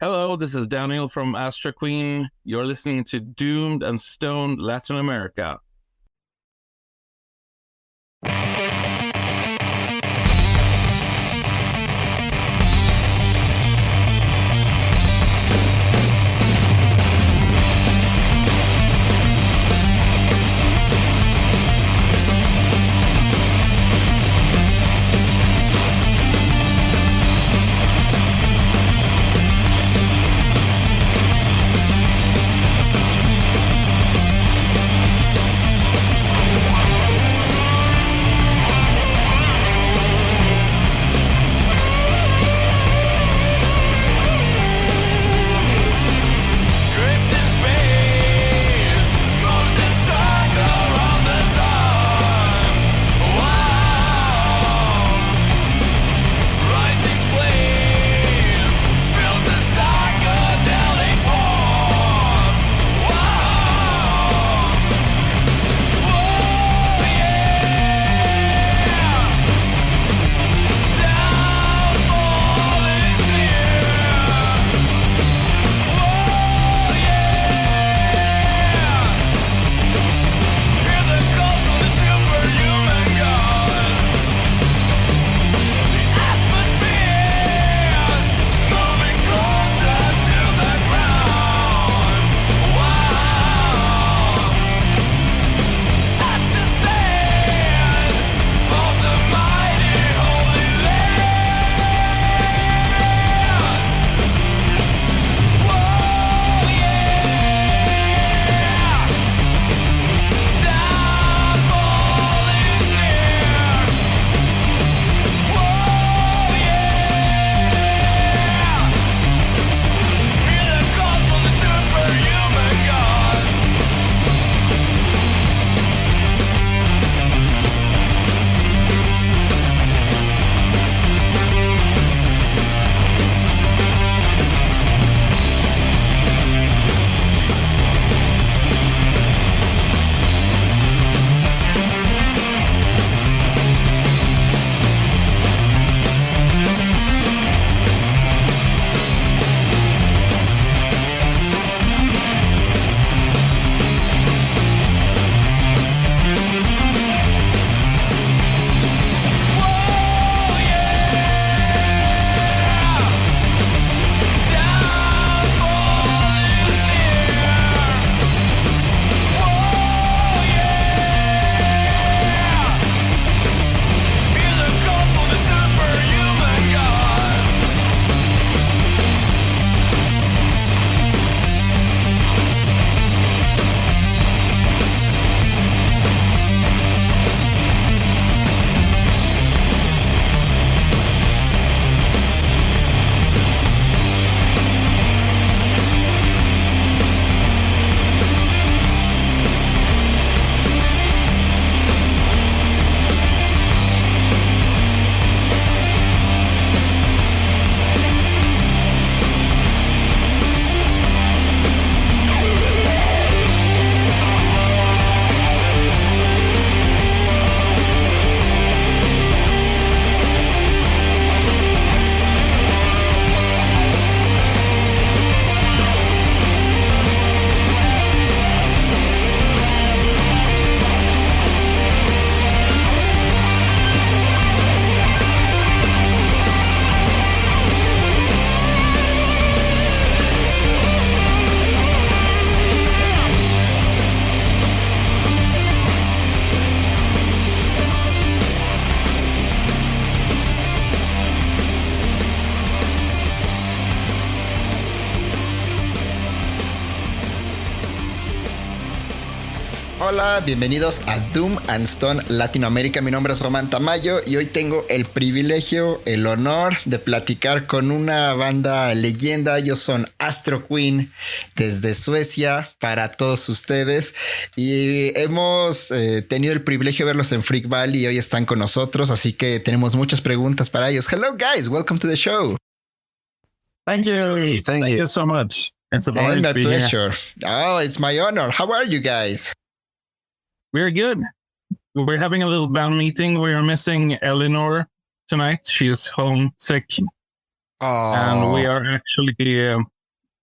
Hello, this is Daniel from Astroqueen. You're listening to Doomed and Stoned Latin America. Hola, bienvenidos a Doom and Stone Latinoamérica. Mi nombre es Román Tamayo y hoy tengo el privilegio, el honor de platicar con una banda leyenda. Ellos son Astroqueen desde Suecia para todos ustedes y hemos tenido el privilegio de verlos en Freak Valley y hoy están con nosotros, así que tenemos muchas preguntas para ellos. Hello guys, welcome to the show. Thank you so much. It's a honor to be pleasure. Here. Oh, it's my honor. How are you guys? We're good. We're having a little band meeting. We are missing Eleanor tonight. She's homesick. And we Oh, are actually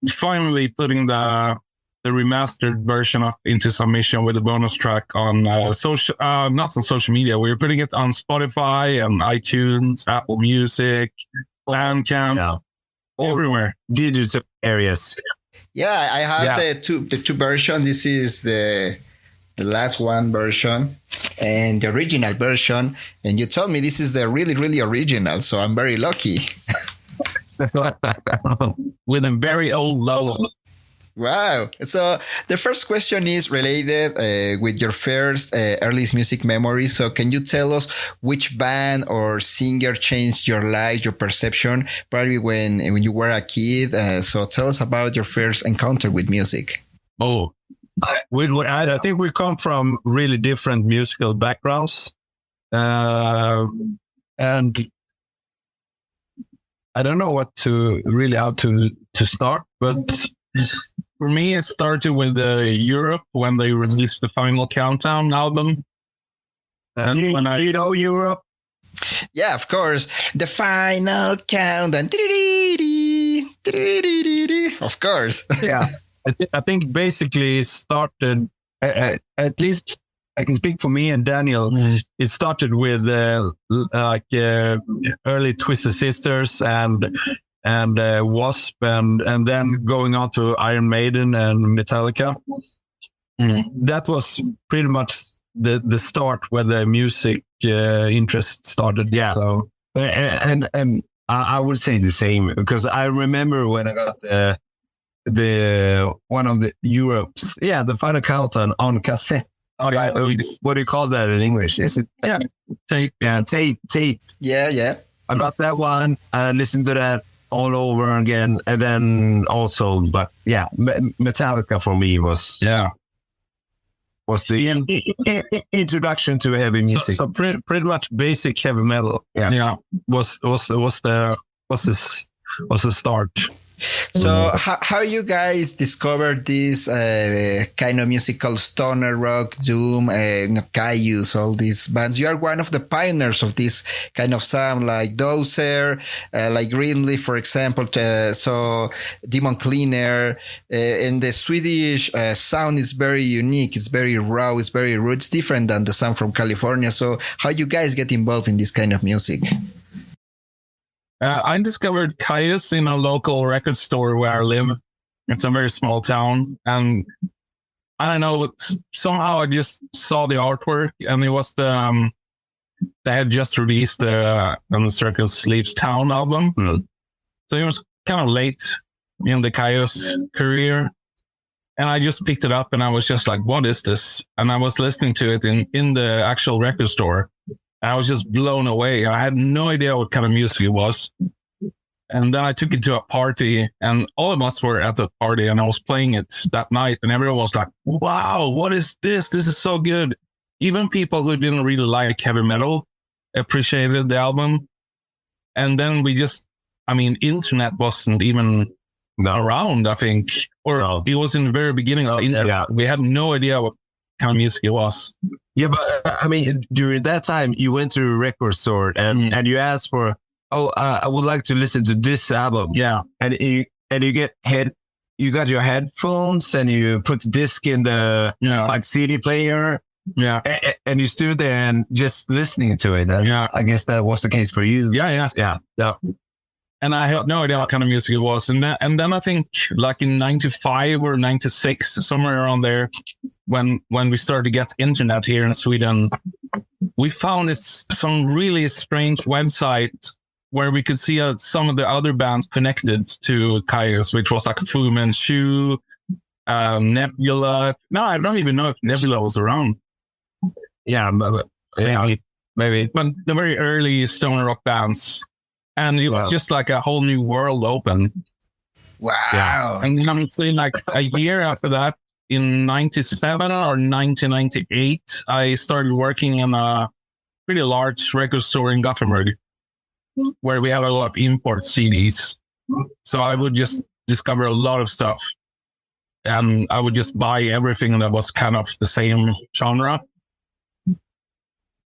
finally putting the remastered version into submission with a bonus track on not on social media. We're putting it on Spotify and iTunes, Apple Music, Bandcamp, everywhere. Digital areas. yeah, I have Yeah. the two version. This is the last one version and the original version. And you told me this is the really, really original. So I'm very lucky. With a very old logo. Wow. So the first question is related with your first earliest music memory. So can you tell us which band or singer changed your life, your perception, probably when you were a kid? So tell us about your first encounter with music. Oh, I think we come from really different musical backgrounds. And I don't know how to start, but For me, it started with Europe when they released the Final Countdown album. And when I, you know Europe. Yeah, of course. The final countdown. Of course. Yeah, I think basically it started, at least I can speak for me and Daniel. It started with early Twisted Sisters and Wasp, and then going on to Iron Maiden and Metallica. That was pretty much the start where the music interest started. Yeah. So and I would say the same, because I remember when I got the one of the Europe's the Final Countdown on cassette. oh, yeah, What do you call that in English? Is it tape. Yeah, tape. Yeah. I got that one. I listened to that all over again, and then also, but yeah, Metallica for me was the introduction to heavy music. So pretty much basic heavy metal. Yeah. Was the start. So how you guys discovered this kind of music called stoner rock, doom, Caius, all these bands? You are one of the pioneers of this kind of sound, like Dozer, like Greenleaf, for example. So Demon Cleaner, and the Swedish sound is very unique. It's very raw. It's very rude. It's different than the sound from California. So how you guys get involved in this kind of music? I discovered Caius in a local record store where I live. It's a very small town, and I don't know, somehow I just saw the artwork, and it was they had just released the Circle Sleeps Town album. So it was kind of late in the Caius career, and I just picked it up, and I was just like, what is this? And I was listening to it in the actual record store. I was just blown away. I had no idea what kind of music it was. And then I took it to a party, and all of us were at the party, and I was playing it that night, and everyone was like, wow, what is this? This is so good. Even people who didn't really like heavy metal appreciated the album. And then internet wasn't even around, I think. Or it was in the very beginning of internet. Yeah. We had no idea what kind of music it was. Yeah, but I mean, during that time, you went to a record store and you asked for, I would like to listen to this album. Yeah, and you got your headphones and you put the disc in the like CD player. Yeah, and you stood there and just listening to it. And I guess that was the case for you. Yeah. And I had no idea what kind of music it was. And then I think like in 95 or 96, somewhere around there, when we started to get internet here in Sweden, we found some really strange website where we could see some of the other bands connected to Caius, which was like Fu Manchu, Nebula. No, I don't even know if Nebula was around. Yeah, maybe. But the very early stoner rock bands. And it was just like a whole new world open. Wow. Yeah. And I'm saying like a year after that, in 97 or 1998, I started working in a pretty large record store in Gothenburg where we had a lot of import CDs. So I would just discover a lot of stuff. And I would just buy everything that was kind of the same genre.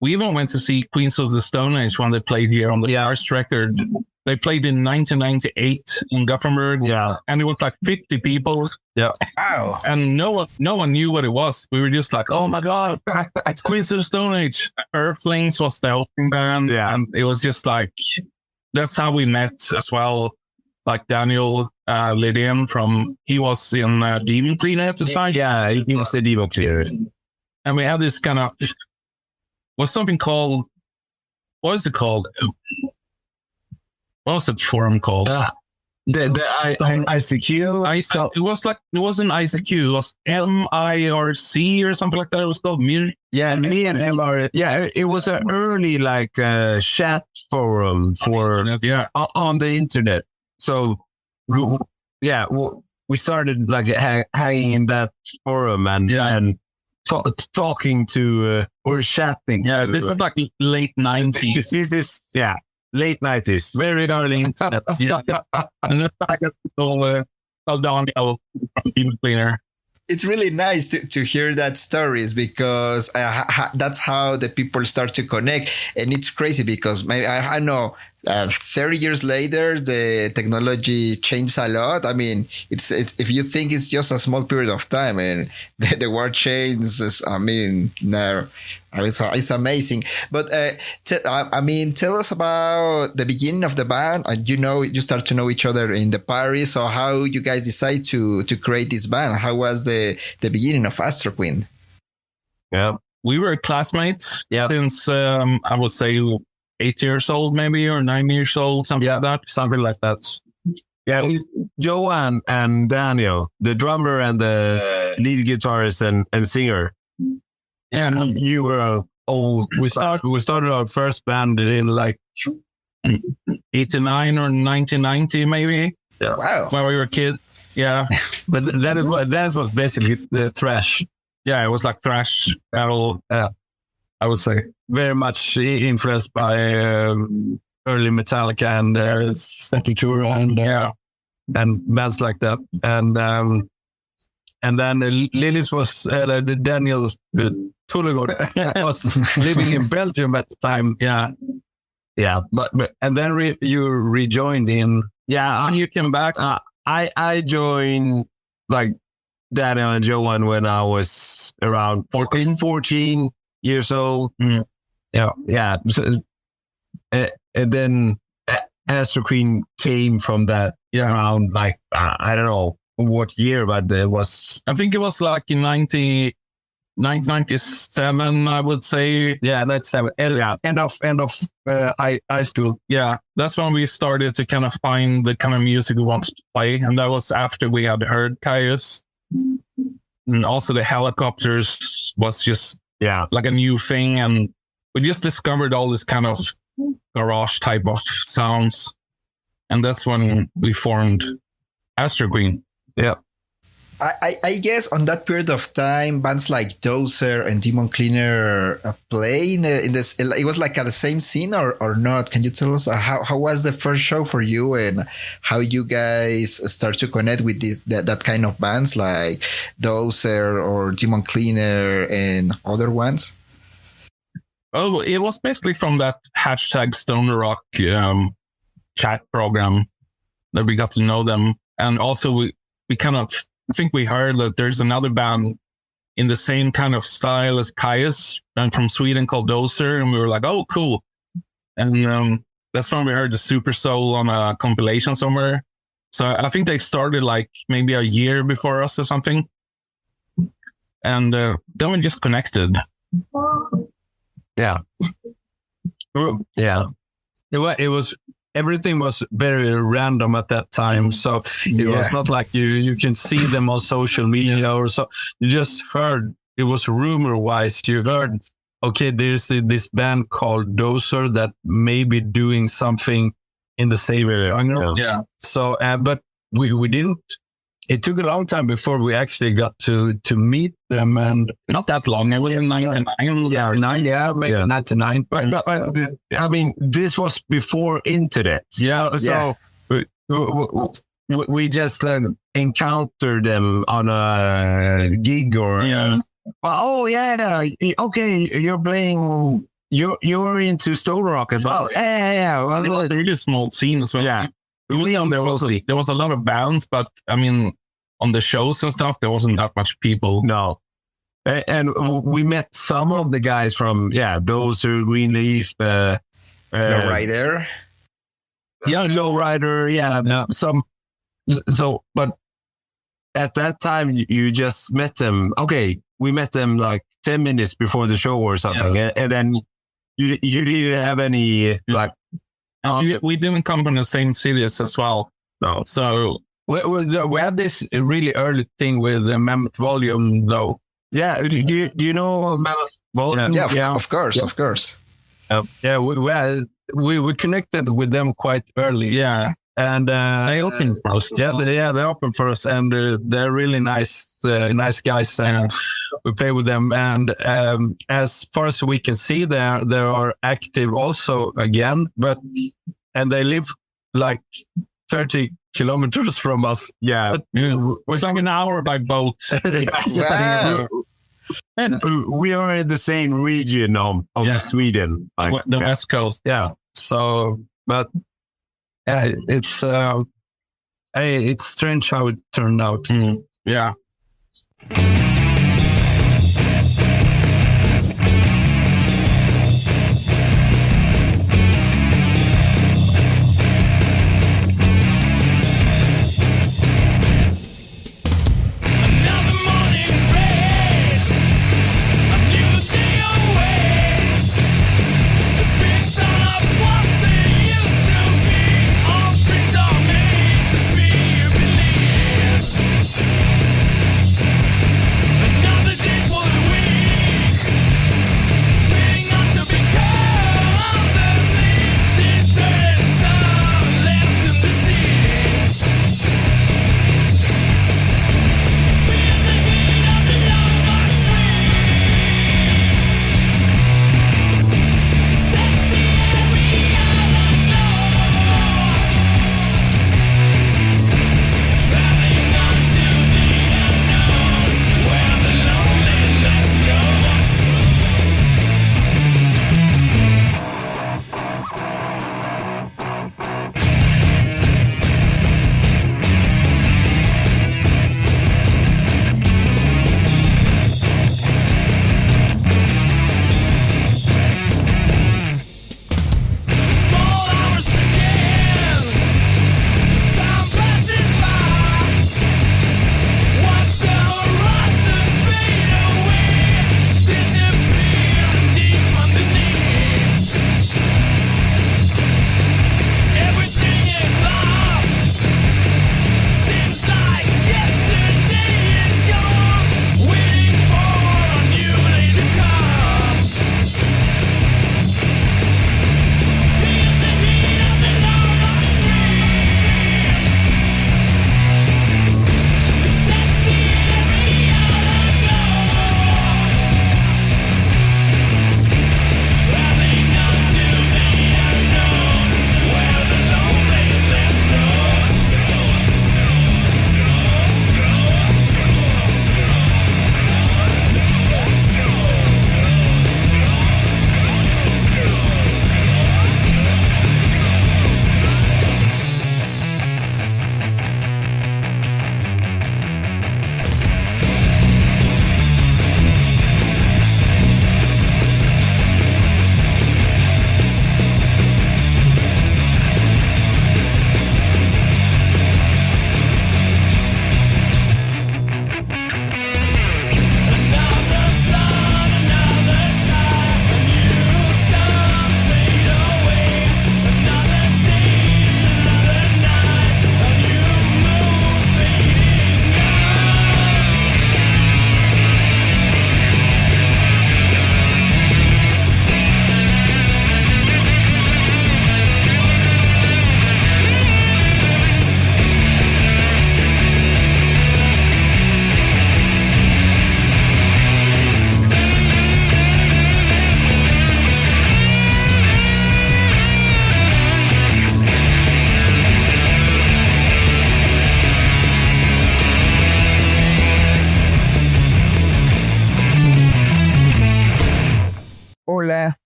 We even went to see Queens of the Stone Age when they played here on the first record They played in 1998 in Gothenburg. Yeah. And it was like 50 people. Yeah. Wow. And no one knew what it was. We were just like, oh my God, it's Queens of the Stone Age. Earthlings was the opening band. Yeah. And it was just like, that's how we met as well. Like Daniel Lidén he was in Demon Cleaner at the time. Yeah, he was the Demon Cleaner. And we had this kind of, what is it called? What was the forum called? The ICQ. It wasn't ICQ. It was MIRC or something like that. It was called Mir. Yeah, me and MR. Yeah, it was an early like chat forum for on the internet. So we started like hanging in that forum and talking to or chatting. Yeah, this is like late 90s. This is late 90s, very early internet. And then I got to go Daniel from Demon Cleaner. It's really nice to hear that stories because that's how the people start to connect. And it's crazy because maybe I know 30 years later, the technology changed a lot. I mean, it's if you think it's just a small period of time and the world changes, I mean, no, it's amazing. But tell us about the beginning of the band. You start to know each other in the party. So how you guys decide to create this band? How was the beginning of Astroqueen? Yeah, we were classmates since I would say 8 years old, maybe, or 9 years old, something like that. Yeah, Johan and Daniel, the drummer and the lead guitarist and singer. Yeah, you were old. We started our first band in like 89 or 1990, maybe. Yeah. Wow. When we were kids. Yeah. But that was basically the thrash. Yeah, it was like thrash metal. I would say very much influenced by early Metallica and Sepultura and bands like that. And then Lillis was Daniel Tolergård was living in Belgium at the time. Yeah. But and then you rejoined in. Yeah, and you came back. I joined like Daniel and Johan when I was around 14 years old. Mm. Yeah. So, and then Astroqueen came from that around like I don't know what year, but it was. I think it was like in 1997, I would say. Yeah, that's end of high school. Yeah, that's when we started to kind of find the kind of music we wanted to play, and that was after we had heard Caius, and also the Helicopters was just like a new thing, and we just discovered all this kind of garage type of sounds, and that's when we formed Astroqueen. Yeah. I guess on that period of time, bands like Dozer and Demon Cleaner play in this. It was like at the same scene or not? Can you tell us how was the first show for you and how you guys start to connect with that kind of bands like Dozer or Demon Cleaner and other ones? Oh, it was basically from that #Stoner Rock chat program that we got to know them, and also we kind of. I think we heard that there's another band in the same kind of style as Caius and from Sweden called Dozer. And we were like, oh, cool. And that's when we heard the Super Soul on a compilation somewhere. So I think they started like maybe a year before us or something. And then we just connected. Yeah. Yeah. It was everything was very random at that time. So it was not like you can see them on social media or so. You just heard, it was rumor wise. You heard, okay, there's this band called Dozer that may be doing something in the same area. Yeah. So, but we didn't. It took a long time before we actually got to meet them, and not that long. It was in 99. Yeah, maybe 99. But I mean, this was before internet. Yeah, so we just encountered them on a gig or. Yeah. Okay, you're playing you're into stone rock as well. Yeah. It Well, was a really small scene as well. yeah. There was a lot of bands, but I mean, on the shows and stuff, there wasn't that much people. No. And we met some of the guys from Dozer, Greenleaf, Lowrider. Lowrider, some. So, but at that time, you just met them. Okay, we met them like 10 minutes before the show or something, and then you didn't have any like. We didn't come from the same cities as well. No, so we had this really early thing with the Mammoth Volume, though. Yeah, do you know Mammoth Volume? Yeah, of course. We connected with them quite early. Yeah. And they opened for us. They opened for us, and they're really nice guys. We play with them, and as far as we can see, they are active also again. And they live like 30 kilometers from us. Yeah, it's like an hour by boat. Wow. And we are in the same region of Sweden, like, the West Coast. Yeah. So, but. It's strange how it turned out. Yeah.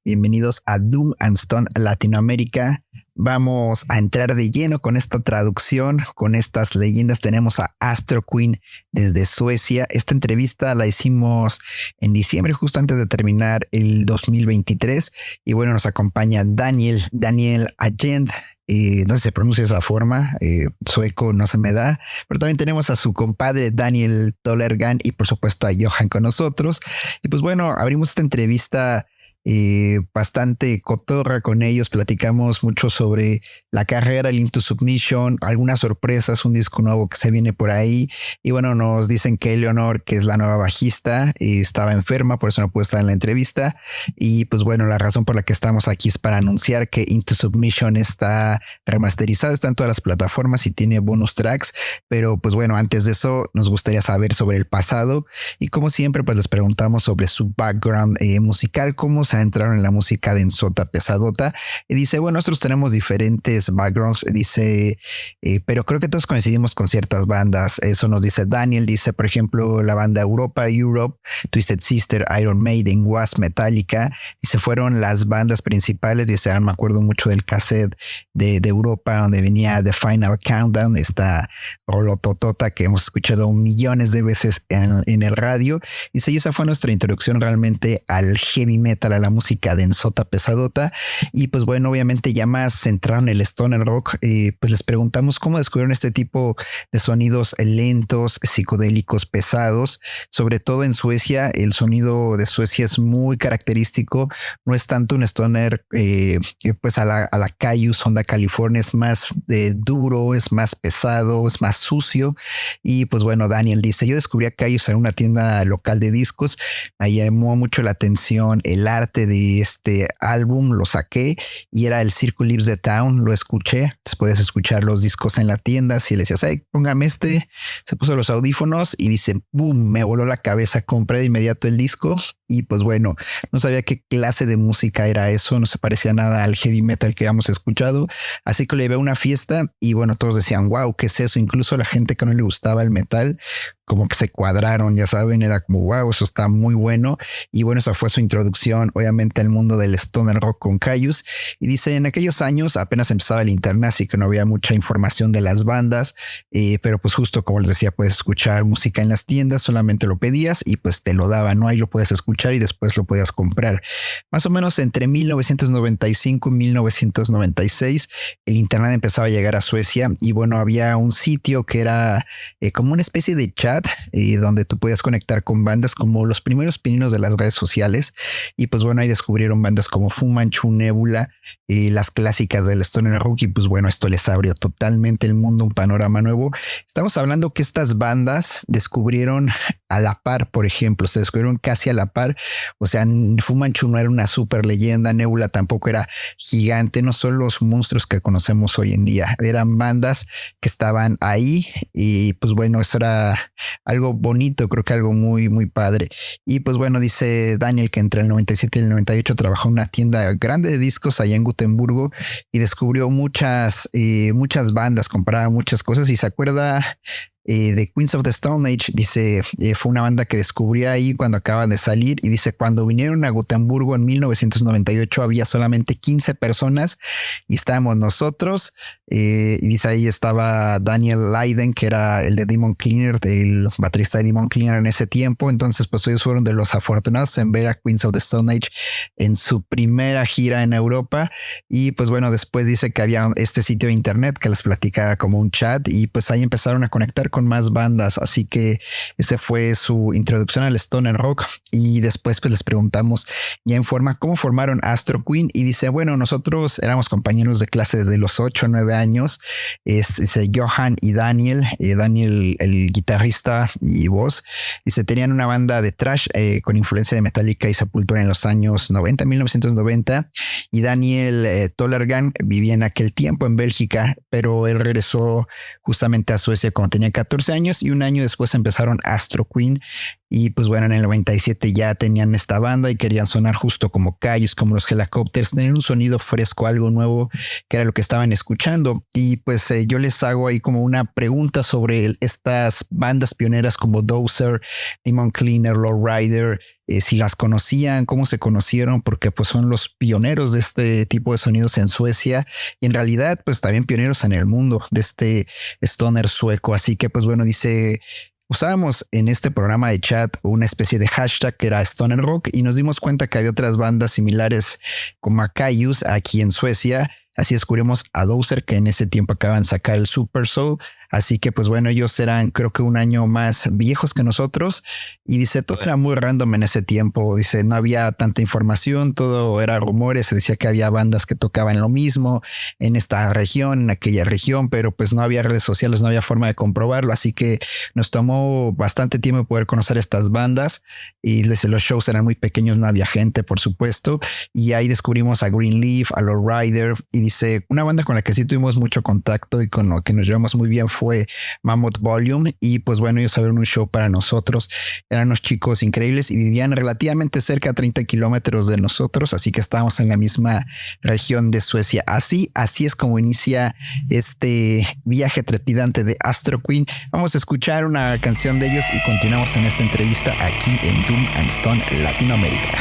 Bienvenidos a Doom and Stone Latinoamérica. Vamos a entrar de lleno con esta traducción, con estas leyendas. Tenemos a Astroqueen desde Suecia. Esta entrevista la hicimos en diciembre, justo antes de terminar el 2023. Y bueno, nos acompaña Daniel Änghede. No sé si se pronuncia de esa forma, sueco no se me da, pero también tenemos a su compadre Daniel Tolergård y por supuesto a Johan con nosotros. Y pues bueno, abrimos esta entrevista bastante cotorra con ellos. Platicamos mucho sobre la carrera, el Into Submission, algunas sorpresas, un disco nuevo que se viene por ahí. Y bueno, nos dicen que Eleanor, que es la nueva bajista, estaba enferma, por eso no pudo estar en la entrevista. Y pues bueno, la razón por la que estamos aquí es para anunciar que Into Submission está remasterizado, está en todas las plataformas y tiene bonus tracks. Pero pues bueno, antes de eso nos gustaría saber sobre el pasado y como siempre pues les preguntamos sobre su background musical, cómo se entraron en la música densota, pesadota. Y dice, bueno, nosotros tenemos diferentes backgrounds, dice, pero creo que todos coincidimos con ciertas bandas. Eso nos dice Daniel. Dice, por ejemplo, la banda Europe, Twisted Sister, Iron Maiden, Wasp, Metallica. Dice, fueron las bandas principales. Dice, me acuerdo mucho del cassette de Europa, donde venía The Final Countdown, esta rolototota que hemos escuchado millones de veces en el radio. Dice, y esa fue nuestra introducción realmente al heavy metal, a la música densota, pesadota. Y pues bueno, obviamente ya más centrado en el stoner rock, pues les preguntamos cómo descubrieron este tipo de sonidos lentos, psicodélicos, pesados. Sobre todo en Suecia, el sonido de Suecia es muy característico. No es tanto un stoner pues a la Caius, onda California, es más duro, es más pesado, es más sucio. Y pues bueno, Daniel dice, yo descubrí a Caius en una tienda local de discos, me llamó mucho la atención el arte de este álbum, lo saqué y era el Circle Leaves the Town, lo escuché. Puedes escuchar los discos en la tienda. Si le decías, hey, póngame este, se puso los audífonos y dice, boom, me voló la cabeza, compré de inmediato el disco. Y pues bueno, no sabía qué clase de música era eso, no se parecía nada al heavy metal que habíamos escuchado, así que le llevé a una fiesta y bueno, todos decían, wow, ¿qué es eso? Incluso la gente que no le gustaba el metal como que se cuadraron, ya saben, era como wow, eso está muy bueno. Y bueno, esa fue su introducción obviamente al mundo del stoner rock con Caius. Y dice, en aquellos años apenas empezaba el internet, así que no había mucha información de las bandas, pero pues justo como les decía, puedes escuchar música en las tiendas, solamente lo pedías y pues te lo daban, ¿no? Ahí lo puedes escuchar y después lo podías comprar. Más o menos entre 1995 y 1996 el internet empezaba a llegar a Suecia y bueno, había un sitio que era como una especie de chat donde tú podías conectar con bandas, como los primeros pininos de las redes sociales. Y pues bueno, ahí descubrieron bandas como Fu Manchu, Nebula, las clásicas del stoner rock. Y pues bueno, esto les abrió totalmente el mundo, un panorama nuevo. Estamos hablando que estas bandas descubrieron a la par, por ejemplo, se descubrieron casi a la par. O sea, Fu Manchu no era una super leyenda, Nebula tampoco era gigante, no son los monstruos que conocemos hoy en día, eran bandas que estaban ahí. Y pues bueno, eso era algo bonito, creo que algo muy, muy padre. Y pues bueno, dice Daniel que entre el 97 y el 98 trabajó en una tienda grande de discos allá en Gotemburgo y descubrió muchas bandas, compraba muchas cosas y se acuerda de Queens of the Stone Age. Dice, fue una banda que descubrí ahí cuando acaban de salir y dice, cuando vinieron a Gotemburgo en 1998 había solamente 15 personas y estábamos nosotros, y dice, ahí estaba Daniel Leiden, que era el de Demon Cleaner, del baterista de Demon Cleaner en ese tiempo. Entonces pues ellos fueron de los afortunados en ver a Queens of the Stone Age en su primera gira en Europa. Y pues bueno, después dice que había este sitio de internet que les platicaba como un chat y pues ahí empezaron a conectar con más bandas, así que ese fue su introducción al stoner rock. Y después pues les preguntamos ya en forma cómo formaron Astroqueen y dice, bueno, nosotros éramos compañeros de clase desde los 8 o 9 años. Dice Johan y Daniel, el guitarrista y voz, dice, tenían una banda de thrash con influencia de Metallica y Sepultura en los años 90, 1990, y Daniel Tolergård vivía en aquel tiempo en Bélgica, pero él regresó justamente a Suecia cuando tenía 14 años y un año después empezaron Astroqueen Y pues bueno, en el 97 ya tenían esta banda y querían sonar justo como Cayus, como los Helicopters, tener un sonido fresco, algo nuevo, que era lo que estaban escuchando. Y pues yo les hago ahí como una pregunta sobre estas bandas pioneras como Dozer, Demon Cleaner, Lowrider, si las conocían, cómo se conocieron, porque pues son los pioneros de este tipo de sonidos en Suecia y en realidad pues también pioneros en el mundo de este stoner sueco. Así que pues bueno, dice, usábamos en este programa de chat una especie de hashtag que era Stoner Rock y nos dimos cuenta que había otras bandas similares como Cayus aquí en Suecia. Así descubrimos a Dozer, que en ese tiempo acaban de sacar el Super Soul. Así que pues bueno, ellos eran creo que un año más viejos que nosotros y dice, todo era muy random en ese tiempo. Dice, no había tanta información, todo era rumores. Se decía que había bandas que tocaban lo mismo en esta región, en aquella región, pero pues no había redes sociales, no había forma de comprobarlo. Así que nos tomó bastante tiempo poder conocer estas bandas y desde los shows eran muy pequeños, no había gente, por supuesto. Y ahí descubrimos a Greenleaf, a Lowrider y dice, una banda con la que sí tuvimos mucho contacto y con lo que nos llevamos muy bien fue Mammoth Volume. Y pues bueno, ellos abrieron un show para nosotros. Eran unos chicos increíbles y vivían relativamente cerca, a 30 kilómetros de nosotros, así que estábamos en la misma región de Suecia. Así es como inicia este viaje trepidante de Astroqueen. Vamos a escuchar una canción de ellos y continuamos en esta entrevista aquí en Doom and Stone Latinoamérica.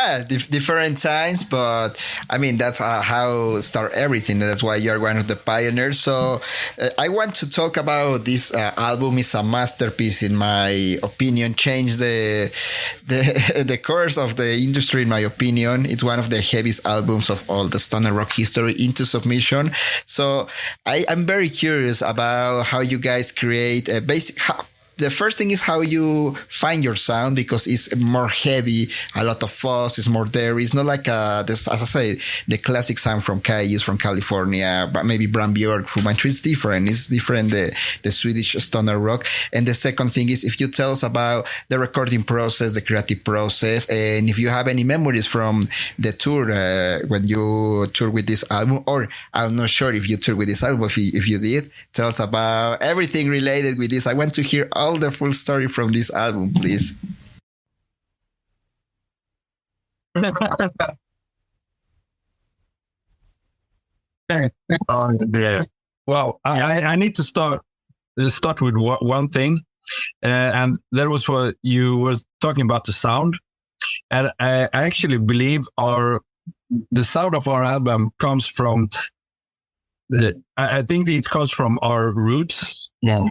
Yeah, different times, but I mean that's how start everything. That's why you're one of the pioneers. So I want to talk about this album. Is a masterpiece in my opinion. Changed the course of the industry in my opinion. It's one of the heaviest albums of all the stoner rock history, Into Submission. So I'm very curious about how you guys create a basic. The first thing is how you find your sound, because it's more heavy, a lot of fuzz, it's more there. It's not like this, as I say, the classic sound from Cayuse from California, but maybe Bram Bjork, Fu Manchu. It's different. It's different, the Swedish stoner rock. And the second thing is if you tell us about the recording process, the creative process, and if you have any memories from the tour when you toured with this album, or I'm not sure if you toured with this album, if you did, tell us about everything related with this. I want to hear all the full story from this album, please. Yeah. Well, I need to start with one thing, and that was what you were talking about, the sound. And I actually believe the sound of our album comes from I think it comes from our roots. Yeah.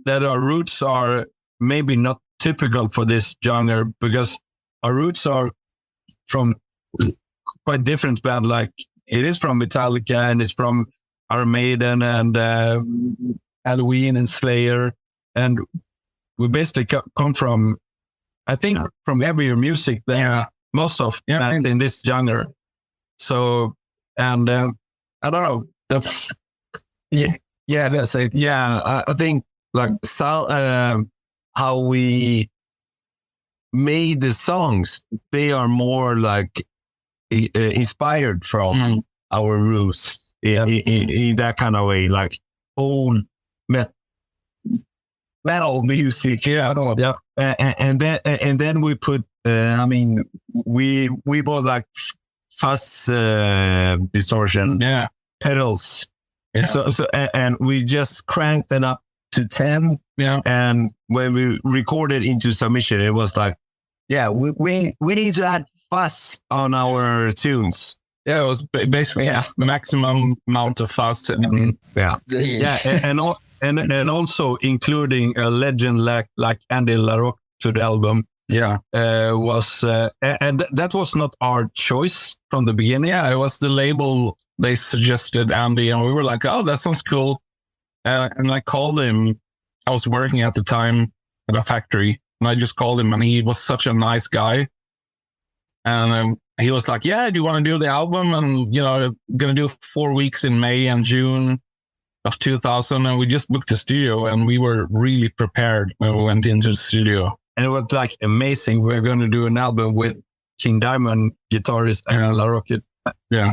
That our roots are maybe not typical for this genre, because our roots are from quite different band. Like it is from Metallica, and it's from Iron Maiden and Halloween and Slayer, and we basically come from, I think, from heavier music than most of bands in this genre. So, and I don't know. That's that's it. Yeah, I think like how we made the songs, they are more like inspired from our roots in that kind of way, like old metal music. Yeah. And then we put. I mean, we bought like fuzz distortion. Yeah. Pedals. Yeah. So and we just cranked it up to 10. Yeah. And when we recorded Into Submission, it was like, we need to add fuzz on our tunes. Yeah, it was basically maximum amount of fuzz. And and also including a legend like Andy LaRocque to the album. Yeah, was and that was not our choice from the beginning. Yeah, it was the label. They suggested Andy, and we were like, "Oh, that sounds cool." And I called him. I was working at the time at a factory, and I just called him, and he was such a nice guy. And he was like, "Yeah, do you want to do the album?" And gonna do 4 weeks in May and June of 2000. And we just booked the studio, and we were really prepared when we went into the studio. And it was like amazing. We're going to do an album with King Diamond guitarist Aaron LaRocque. Yeah.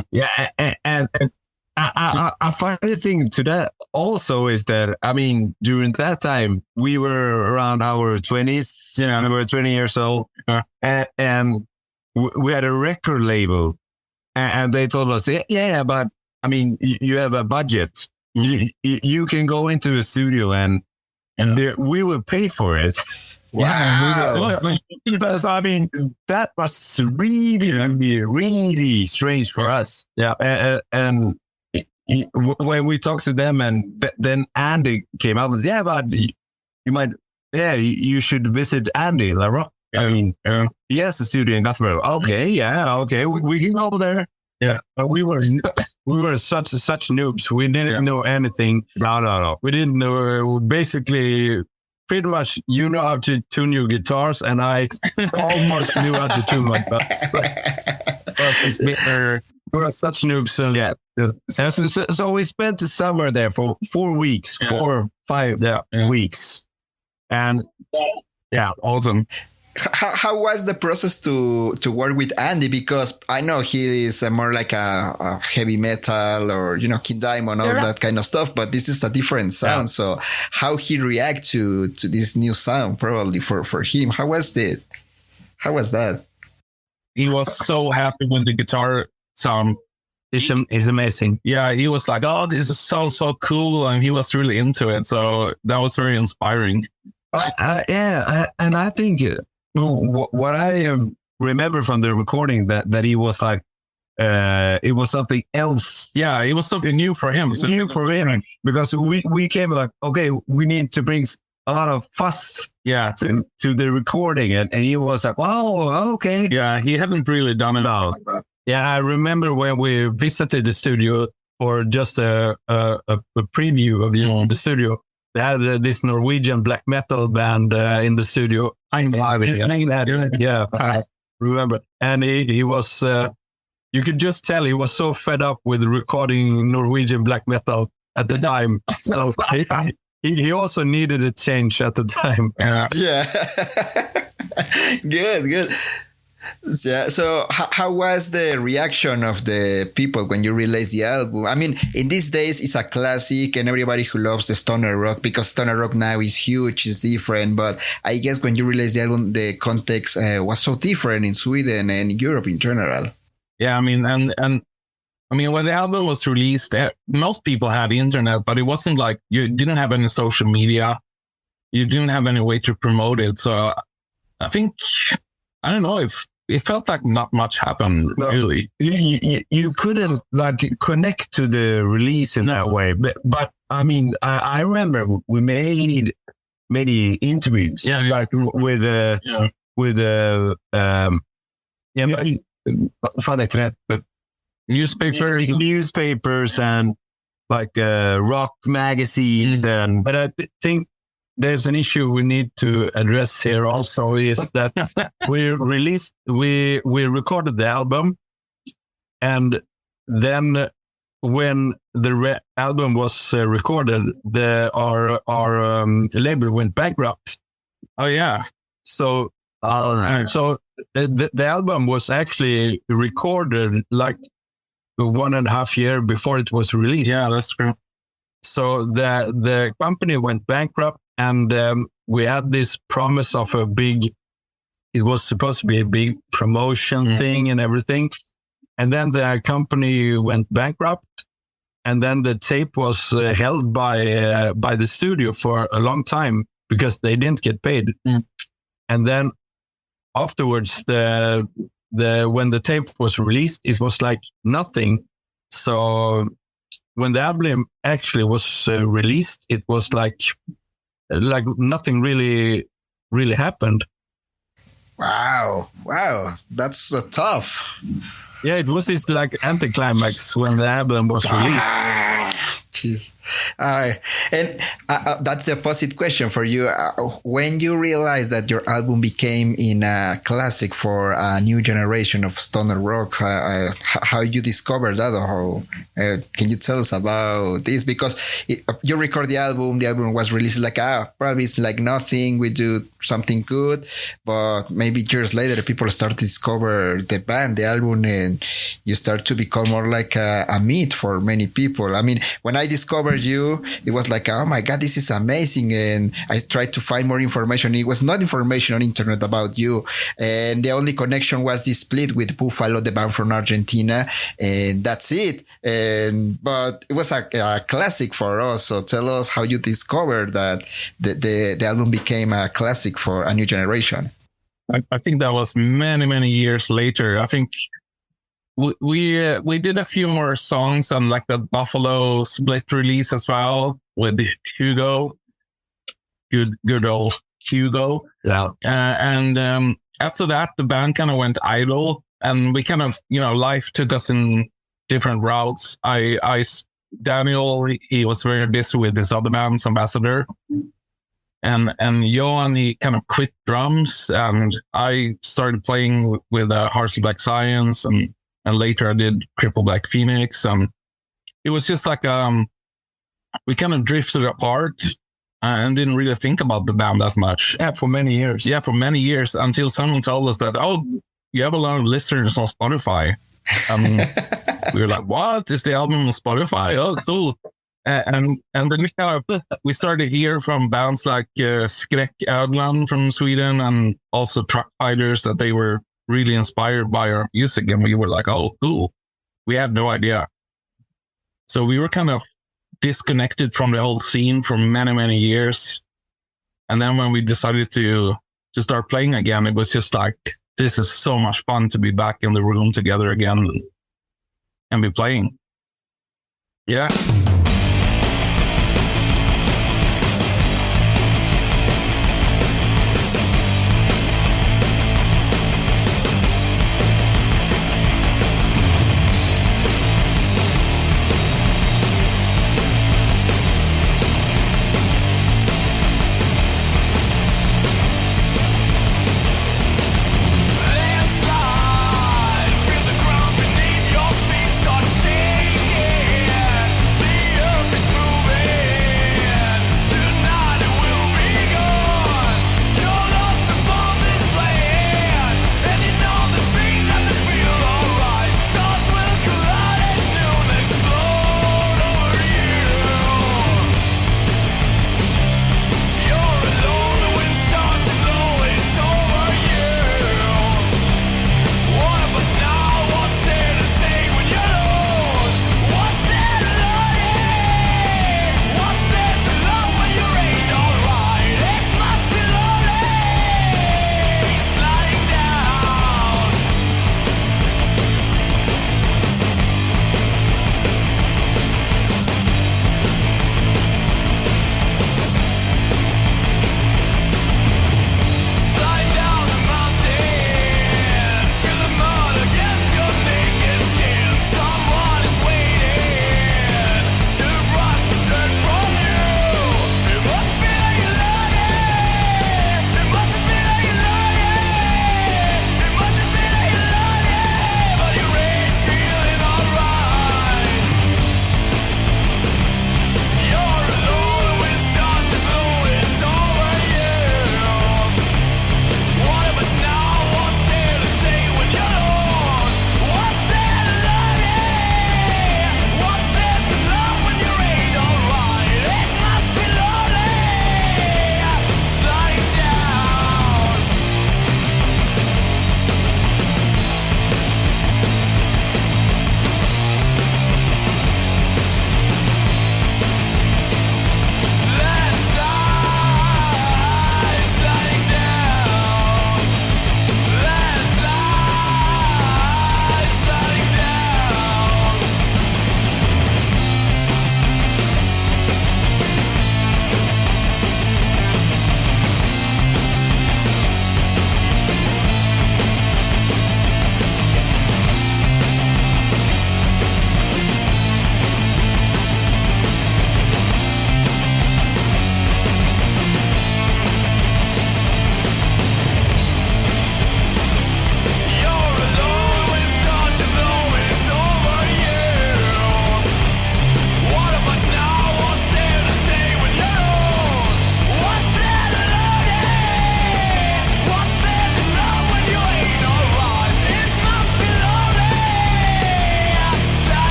And I find the thing to that also is that, I mean, during that time, we were around our 20s. We were 20 years old. And we had a record label. And they told us, but I mean, you have a budget. You can go into a studio and we will pay for it. Wow. So, I mean, that was really strange for us. Yeah. And when we talked to them, and then Andy came out with, but you should visit Andy LaRocque. I mean, he has a studio in Gothenburg. Okay, we can go there. Yeah, but we were such noobs. We didn't know anything. No. We didn't know. Basically, pretty much, how to tune your guitars, and I almost knew how to tune my bass. We were such noobs. So we spent the summer there for 4 weeks, 4 or 5 weeks, and awesome. How was the process to work with Andy? Because I know he is more like a heavy metal or, King Diamond, all that kind of stuff, but this is a different sound. Yeah. So how he react to this new sound, probably for him, how was that? He was so happy with the guitar sound. It's amazing. Yeah, he was like, "Oh, this sounds so cool," and he was really into it. So that was very inspiring. And I think what I remember from the recording that he was like, it was something else. Yeah, it was something new for him. So new for him, because we came like, okay, we need to bring a lot of fuss to the recording, and he was like, wow, okay. Yeah, he hadn't really done it out. Yeah, I remember when we visited the studio for just a preview of the studio. They had this Norwegian black metal band in the studio. Änghede. Yeah, I remember. And he was, you could just tell he was so fed up with recording Norwegian black metal at the time. So he also needed a change at the time. Yeah. Good. Yeah. So how was the reaction of the people when you released the album? I mean, in these days, it's a classic and everybody who loves the stoner rock, because stoner rock now is huge, it's different. But I guess when you released the album, the context was so different in Sweden and Europe in general. Yeah, I mean, and I mean, when the album was released, most people had the internet, but it wasn't like you didn't have any social media. You didn't have any way to promote it. So I think, I don't know, if it felt like not much happened, really. You couldn't like connect to the release in that way. But I mean, I remember we made many interviews, like with newspapers and like rock magazines. And but I think there's an issue we need to address here also, is that we recorded the album, and then when the album was recorded, our label went bankrupt. Oh yeah. So the album was actually recorded like 1.5 years before it was released. Yeah, that's true. So the company went bankrupt, and we had this promise of it was supposed to be a big promotion thing and everything. And then the company went bankrupt, and then the tape was held by the studio for a long time because they didn't get paid. And then afterwards, when the tape was released, it was like nothing. So when the album actually was released, it was like nothing really happened. Wow, that's tough. Yeah, it was this like anticlimax when the album was released. Jeez. And that's the opposite question for you. When you realized that your album became in a classic for a new generation of stoner rock, how you discovered that? Or how, can you tell us about this? Because you record the album was released like, probably it's like nothing, we do something good. But maybe years later, people start to discover the band, the album, and you start to become more like a myth for many people. I mean, when I discovered you, it was like, oh my God, this is amazing. And I tried to find more information. It was not information on internet about you. And the only connection was this split with Buffalo, the band from Argentina. And that's it. But it was a classic for us. So tell us how you discovered that the album became a classic for a new generation. I think that was many, many years later. I think we did a few more songs on like the Buffalo split release as well with Hugo, good old Hugo. Yeah. And after that, the band kind of went idle, and we kind of, life took us in different routes. Daniel, he was very busy with his other bands, Ambassador. And Johan, he kind of quit drums, and I started playing with Hearts of Black Science, and later I did Cripple Black Phoenix. It was just like we kind of drifted apart and didn't really think about the band that much. Yeah, for many years. Yeah, for many years, until someone told us that, you have a lot of listeners on Spotify. We were like, what? Is the album on Spotify? Oh, cool. And then we started to hear from bands like Skräck Ödlan from Sweden, and also Truck Fighters, that they were really inspired by our music. And we were like, oh, cool. We had no idea. So we were kind of disconnected from the whole scene for many, many years. And then when we decided to start playing again, it was just like this is so much fun to be back in the room together again and be playing. Yeah.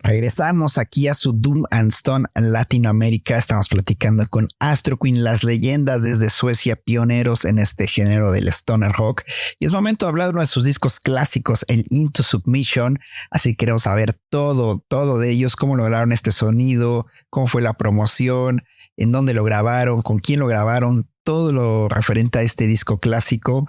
Regresamos aquí a su Doom and Stone Latinoamérica. Estamos platicando con Astroqueen, las leyendas desde Suecia, pioneros en este género del stoner rock. Y es momento de hablar de uno de sus discos clásicos, el Into Submission. Así que queremos saber todo de ellos, cómo lograron este sonido, cómo fue la promoción, en dónde lo grabaron, con quién lo grabaron, todo lo referente a este disco clásico.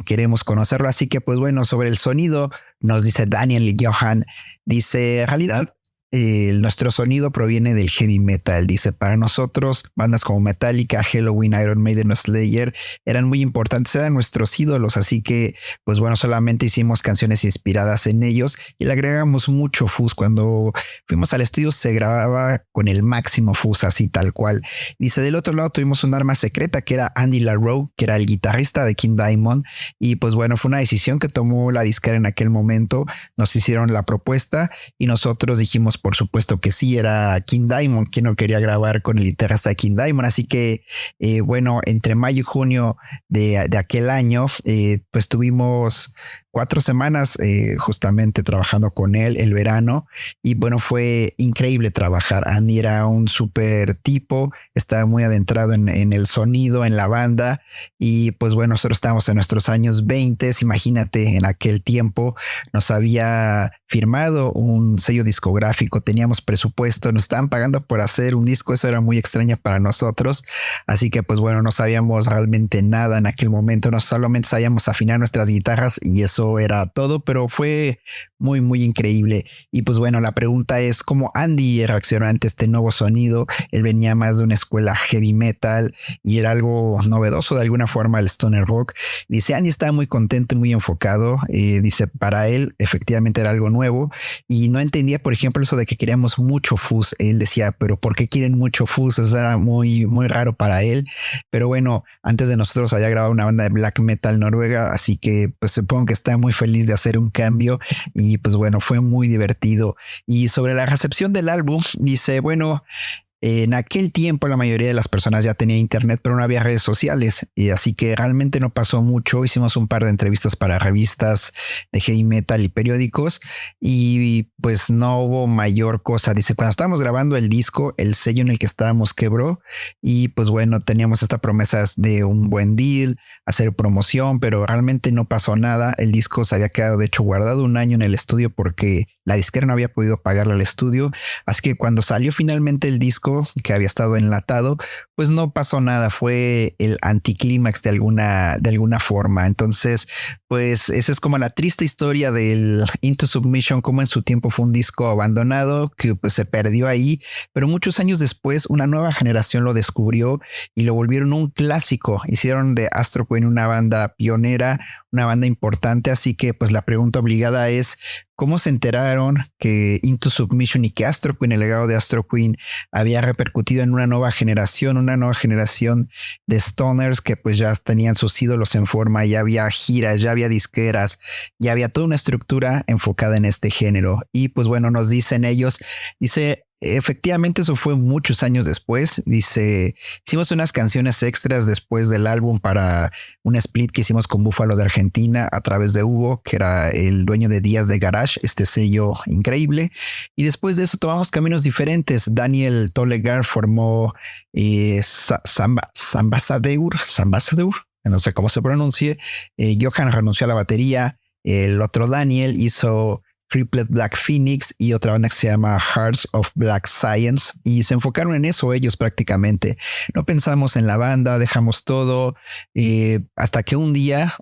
Queremos conocerlo. Así que, pues bueno, sobre el sonido nos dice Daniel y Johan. Dice, en realidad, nuestro sonido proviene del heavy metal. Dice, para nosotros, bandas como Metallica, Halloween, Iron Maiden o Slayer eran muy importantes, eran nuestros ídolos. Así que, pues bueno, solamente hicimos canciones inspiradas en ellos y le agregamos mucho fuzz. Cuando fuimos al estudio se grababa con el máximo fuzz, así tal cual. Dice, del otro lado tuvimos un arma secreta que era Andy LaRoe, que era el guitarrista de King Diamond. Y pues bueno, fue una decisión que tomó la disquera en aquel momento. Nos hicieron la propuesta y nosotros dijimos, por supuesto que sí, era King Diamond quien no quería grabar con el guitarrista de King Diamond. Así que, bueno, entre mayo y junio de aquel año, pues tuvimos 4 semanas justamente trabajando con él el verano y bueno, fue increíble trabajar. Andy era un súper tipo, estaba muy adentrado en el sonido, en la banda y pues bueno, nosotros estábamos en nuestros años 20, imagínate, en aquel tiempo nos había firmado un sello discográfico, teníamos presupuesto, nos estaban pagando por hacer un disco, eso era muy extraño para nosotros, así que pues bueno, no sabíamos realmente nada en aquel momento, no solamente sabíamos afinar nuestras guitarras y eso era todo, pero fue muy, muy increíble. Y pues bueno, la pregunta es cómo Andy reaccionó ante este nuevo sonido. Él venía más de una escuela heavy metal y era algo novedoso de alguna forma el stoner rock. Dice, Andy estaba muy contento y muy enfocado. Dice, para él efectivamente era algo nuevo y no entendía, por ejemplo, eso de que queríamos mucho fuzz. Él decía, pero ¿por qué quieren mucho fuzz? Eso era muy, muy raro para él. Pero bueno, antes de nosotros había grabado una banda de black metal noruega, así que pues supongo que está muy feliz de hacer un cambio y pues bueno, fue muy divertido. Y sobre la recepción del álbum, dice, bueno, en aquel tiempo la mayoría de las personas ya tenía internet, pero no había redes sociales. Y así que realmente no pasó mucho. Hicimos un par de entrevistas para revistas de heavy metal y periódicos y pues no hubo mayor cosa. Dice, cuando estábamos grabando el disco, el sello en el que estábamos quebró y pues bueno, teníamos esta promesa de un buen deal, hacer promoción, pero realmente no pasó nada. El disco se había quedado de hecho guardado un año en el estudio porque la disquera no había podido pagarle al estudio. Así que cuando salió finalmente el disco, que había estado enlatado, pues no pasó nada, fue el anticlímax de alguna forma. Entonces, pues esa es como la triste historia del Into Submission, como en su tiempo fue un disco abandonado que pues se perdió ahí, pero muchos años después una nueva generación lo descubrió y lo volvieron un clásico. Hicieron de Astroqueen una banda pionera, una banda importante, así que pues la pregunta obligada es ¿cómo se enteraron que Into Submission y que Astroqueen, el legado de Astroqueen, había repercutido en una nueva generación de stoners que pues ya tenían sus ídolos en forma, ya había giras, ya había disqueras, ya había toda una estructura enfocada en este género? Y pues bueno, nos dicen ellos, dice, efectivamente eso fue muchos años después. Dice, hicimos unas canciones extras después del álbum para un split que hicimos con Buffalo de Argentina a través de Hugo, que era el dueño de Días de Garage, este sello increíble. Y después de eso tomamos caminos diferentes. Daniel Tolergård formó Sambasadeur, no sé cómo se pronuncie. Johan renunció a la batería. El otro Daniel hizo Triplet Black Phoenix y otra banda que se llama Hearts of Black Science y se enfocaron en eso ellos prácticamente. No pensamos en la banda, dejamos todo hasta que un día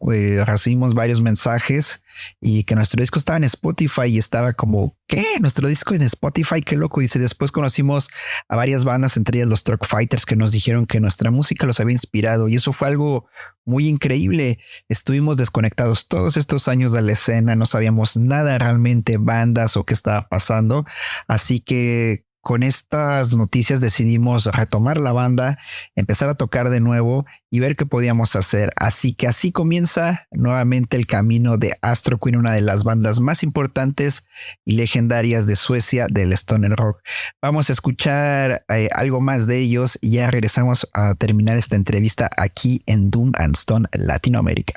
recibimos varios mensajes y que nuestro disco estaba en Spotify y estaba como, ¿qué? ¿Nuestro disco en Spotify? Qué loco. Dice, después conocimos a varias bandas, entre ellas los Truck Fighters, que nos dijeron que nuestra música los había inspirado y eso fue algo muy increíble. Estuvimos desconectados todos estos años de la escena, no sabíamos nada realmente, bandas o qué estaba pasando. Así que con estas noticias decidimos retomar la banda, empezar a tocar de nuevo y ver qué podíamos hacer. Así que así comienza nuevamente el camino de Astroqueen, una de las bandas más importantes y legendarias de Suecia del stoner rock. Vamos a escuchar algo más de ellos y ya regresamos a terminar esta entrevista aquí en Doom and Stone Latinoamérica.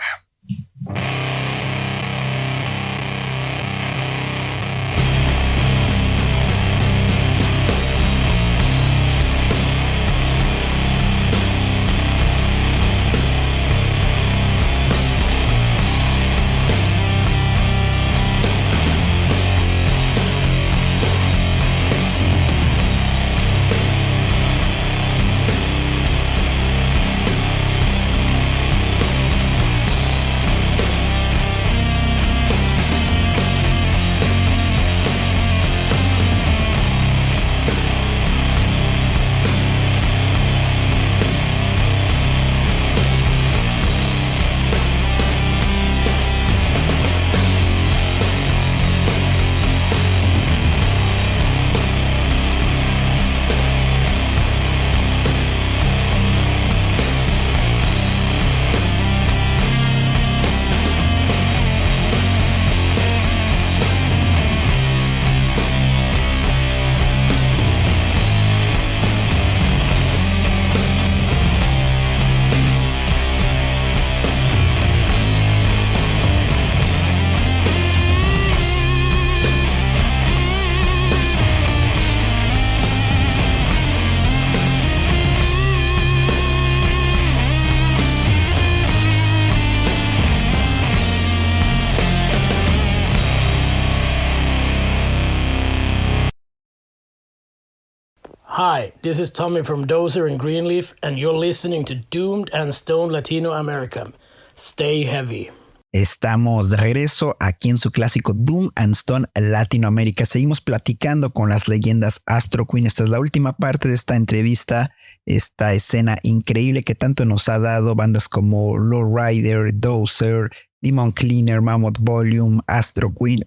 Hi, this is Tommy from Dozer and Greenleaf, and you're listening to Doomed and Stoned Latino America. Stay heavy. Estamos de regreso aquí en su clásico Doom and Stone Latinoamérica. Seguimos platicando con las leyendas Astroqueen. Esta es la última parte de esta entrevista, esta escena increíble que tanto nos ha dado bandas como Lowrider, Dozer, Demon Cleaner, Mammoth Volume, Astroqueen.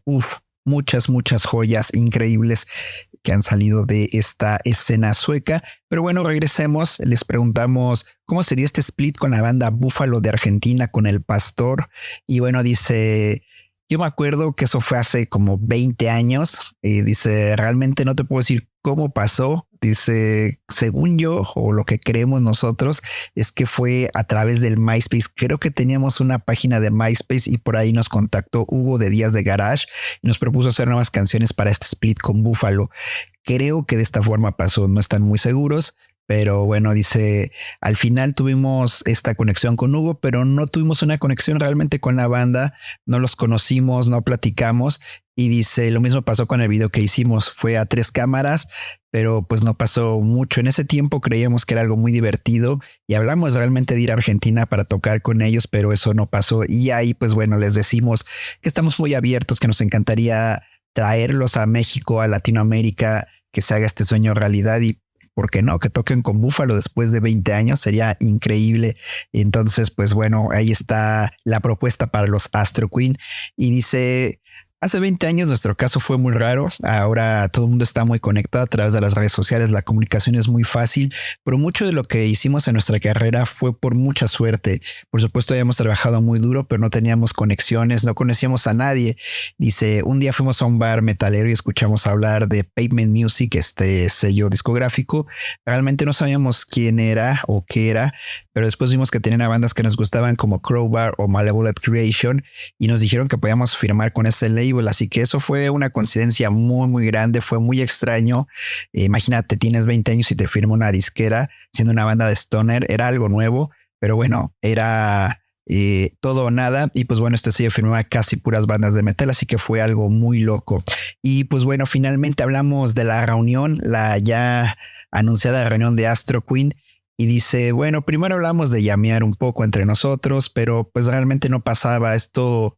Muchas joyas increíbles que han salido de esta escena sueca. Pero bueno, regresemos. Les preguntamos cómo se dio este split con la banda Buffalo de Argentina, con El Pastor. Y bueno, dice, yo me acuerdo que eso fue hace como 20 años. Y dice, realmente no te puedo decir cómo pasó. Dice, según yo, o lo que creemos nosotros, es que fue a través del MySpace. Creo que teníamos una página de MySpace y por ahí nos contactó Hugo de Días de Garage y nos propuso hacer nuevas canciones para este split con Buffalo. Creo que de esta forma pasó, no están muy seguros. Pero bueno, dice, al final tuvimos esta conexión con Hugo, pero no tuvimos una conexión realmente con la banda. No los conocimos, no platicamos. Y dice, lo mismo pasó con el video que hicimos. Fue a 3 cámaras, pero pues no pasó mucho. En ese tiempo creíamos que era algo muy divertido y hablamos realmente de ir a Argentina para tocar con ellos, pero eso no pasó. Y ahí pues bueno, les decimos que estamos muy abiertos, que nos encantaría traerlos a México, a Latinoamérica, que se haga este sueño realidad y ¿por qué no? Que toquen con Buffalo después de 20 años sería increíble. Entonces, pues bueno, ahí está la propuesta para los Astroqueen. Y dice, hace 20 años nuestro caso fue muy raro. Ahora todo el mundo está muy conectado a través de las redes sociales. La comunicación es muy fácil, pero mucho de lo que hicimos en nuestra carrera fue por mucha suerte. Por supuesto, habíamos trabajado muy duro, pero no teníamos conexiones, no conocíamos a nadie. Dice, un día fuimos a un bar metalero y escuchamos hablar de Pavement Music, este sello discográfico. Realmente no sabíamos quién era o qué era, pero después vimos que tenían bandas que nos gustaban como Crowbar o Malevolent Creation y nos dijeron que podíamos firmar con ese label. Así que eso fue una coincidencia muy grande, fue muy extraño. Imagínate, tienes 20 años y te firma una disquera siendo una banda de stoner. Era algo nuevo, pero bueno, era todo o nada. Y pues bueno, este sello firmaba casi puras bandas de metal, así que fue algo muy loco. Y pues bueno, finalmente hablamos de la reunión, la ya anunciada reunión de Astroqueen. Y dice, bueno, primero hablamos de llamear un poco entre nosotros, pero pues realmente no pasaba. Esto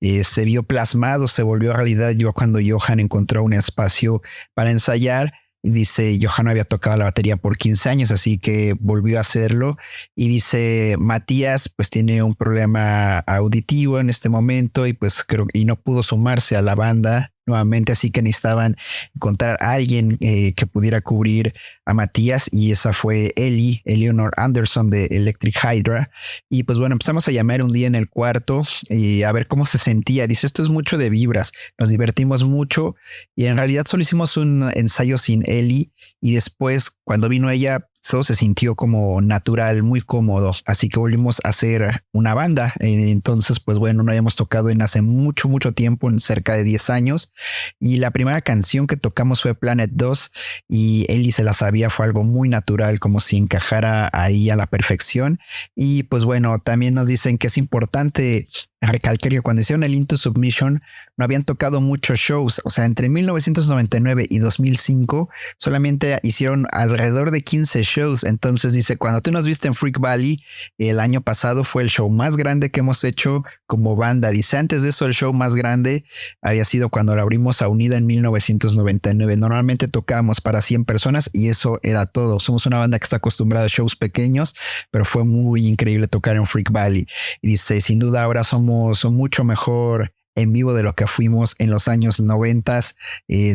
se vio plasmado, se volvió realidad yo cuando Johan encontró un espacio para ensayar. Y dice, Johan había tocado la batería por 15 años, así que volvió a hacerlo. Y dice, Matías pues tiene un problema auditivo en este momento y pues creo y no pudo sumarse a la banda nuevamente, así que necesitaban encontrar a alguien que pudiera cubrir a Matías y esa fue Eleanor Anderson de Electric Hydra. Y pues bueno, empezamos a llamar un día en el cuarto y a ver cómo se sentía. Dice, esto es mucho de vibras, nos divertimos mucho y en realidad solo hicimos un ensayo sin Eli y después cuando vino ella todo se sintió como natural, muy cómodo, así que volvimos a hacer una banda. Entonces pues bueno, no habíamos tocado en hace mucho tiempo, en cerca de 10 años, y la primera canción que tocamos fue Planet 2 y Eli se la sabía, fue algo muy natural, como si encajara ahí a la perfección. Y pues bueno, también nos dicen que es importante recalcar que cuando hicieron el Into Submission no habían tocado muchos shows, o sea, entre 1999 y 2005 solamente hicieron alrededor de 15 shows. Entonces dice, cuando tú nos viste en Freak Valley el año pasado fue el show más grande que hemos hecho como banda. Dice, antes de eso el show más grande había sido cuando la abrimos a Unida en 1999. Normalmente tocábamos para 100 personas y eso era todo. Somos una banda que está acostumbrada a shows pequeños, pero fue muy increíble tocar en Freak Valley. Y dice, sin duda ahora somos mucho mejor en vivo de lo que fuimos en los años 90,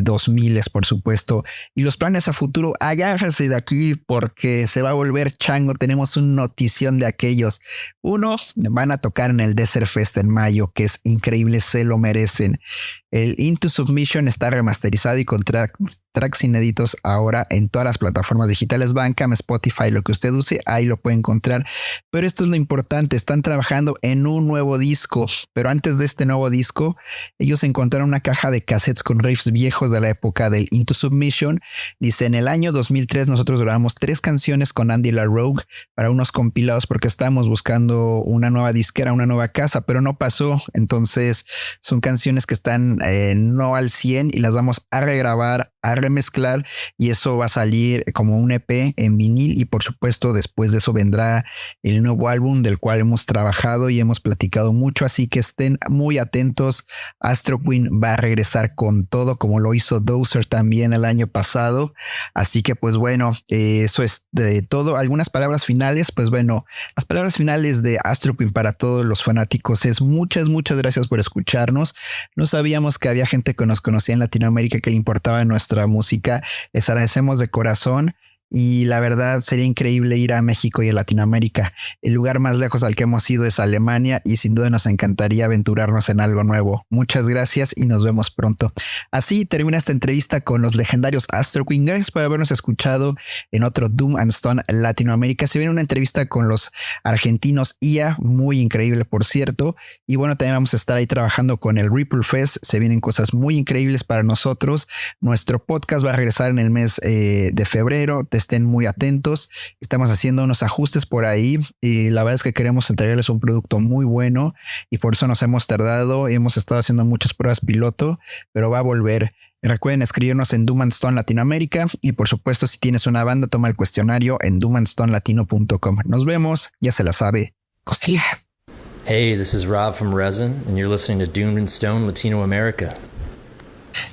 2000 por supuesto. Y los planes a futuro, agárrese de aquí porque se va a volver chango. Tenemos una notición de aquellos. Uno, van a tocar en el Desert Fest en mayo, que es increíble, se lo merecen. El Into Submission está remasterizado y con tracks inéditos ahora en todas las plataformas digitales, Bandcamp, Spotify, lo que usted use, ahí lo puede encontrar. Pero esto es lo importante, están trabajando en un nuevo disco, pero antes de este nuevo disco, ellos encontraron una caja de cassettes con riffs viejos de la época del Into Submission. Dice, en el año 2003 nosotros grabamos 3 canciones con Andy LaRogue para unos compilados porque estábamos buscando una nueva disquera, una nueva casa, pero no pasó. Entonces son canciones que están no al 100 y las vamos a regrabar a remezclar y eso va a salir como un EP en vinil y por supuesto después de eso vendrá el nuevo álbum del cual hemos trabajado y hemos platicado mucho, así que estén muy atentos. Astroqueen va a regresar con todo como lo hizo Dozer también el año pasado, así que pues bueno, eso es de todo. Algunas palabras finales, pues bueno, las palabras finales de Astroqueen para todos los fanáticos es muchas gracias por escucharnos. No sabíamos que había gente que nos conocía en Latinoamérica que le importaba nuestra música. Les agradecemos de corazón y la verdad sería increíble ir a México y a Latinoamérica. El lugar más lejos al que hemos ido es Alemania y sin duda nos encantaría aventurarnos en algo nuevo. Muchas gracias y nos vemos pronto. Así termina esta entrevista con los legendarios Astroqueen. Gracias por habernos escuchado en otro Doom and Stone Latinoamérica. Se viene una entrevista con los argentinos IA, muy increíble por cierto. Y bueno, también vamos a estar ahí trabajando con el Ripple Fest. Se vienen cosas muy increíbles para nosotros. Nuestro podcast va a regresar en el mes de febrero. Estén muy atentos. Estamos haciendo unos ajustes por ahí y la verdad es que queremos entregarles un producto muy bueno y por eso nos hemos tardado. Hemos estado haciendo muchas pruebas piloto, pero va a volver. Recuerden escribirnos en Doom and Stone Latinoamérica y por supuesto si tienes una banda toma el cuestionario en doomandstonelatino.com. Nos vemos, ya se la sabe. Costilla. Hey, this is Rob from Resin and you're listening to Doom and Stone Latino America.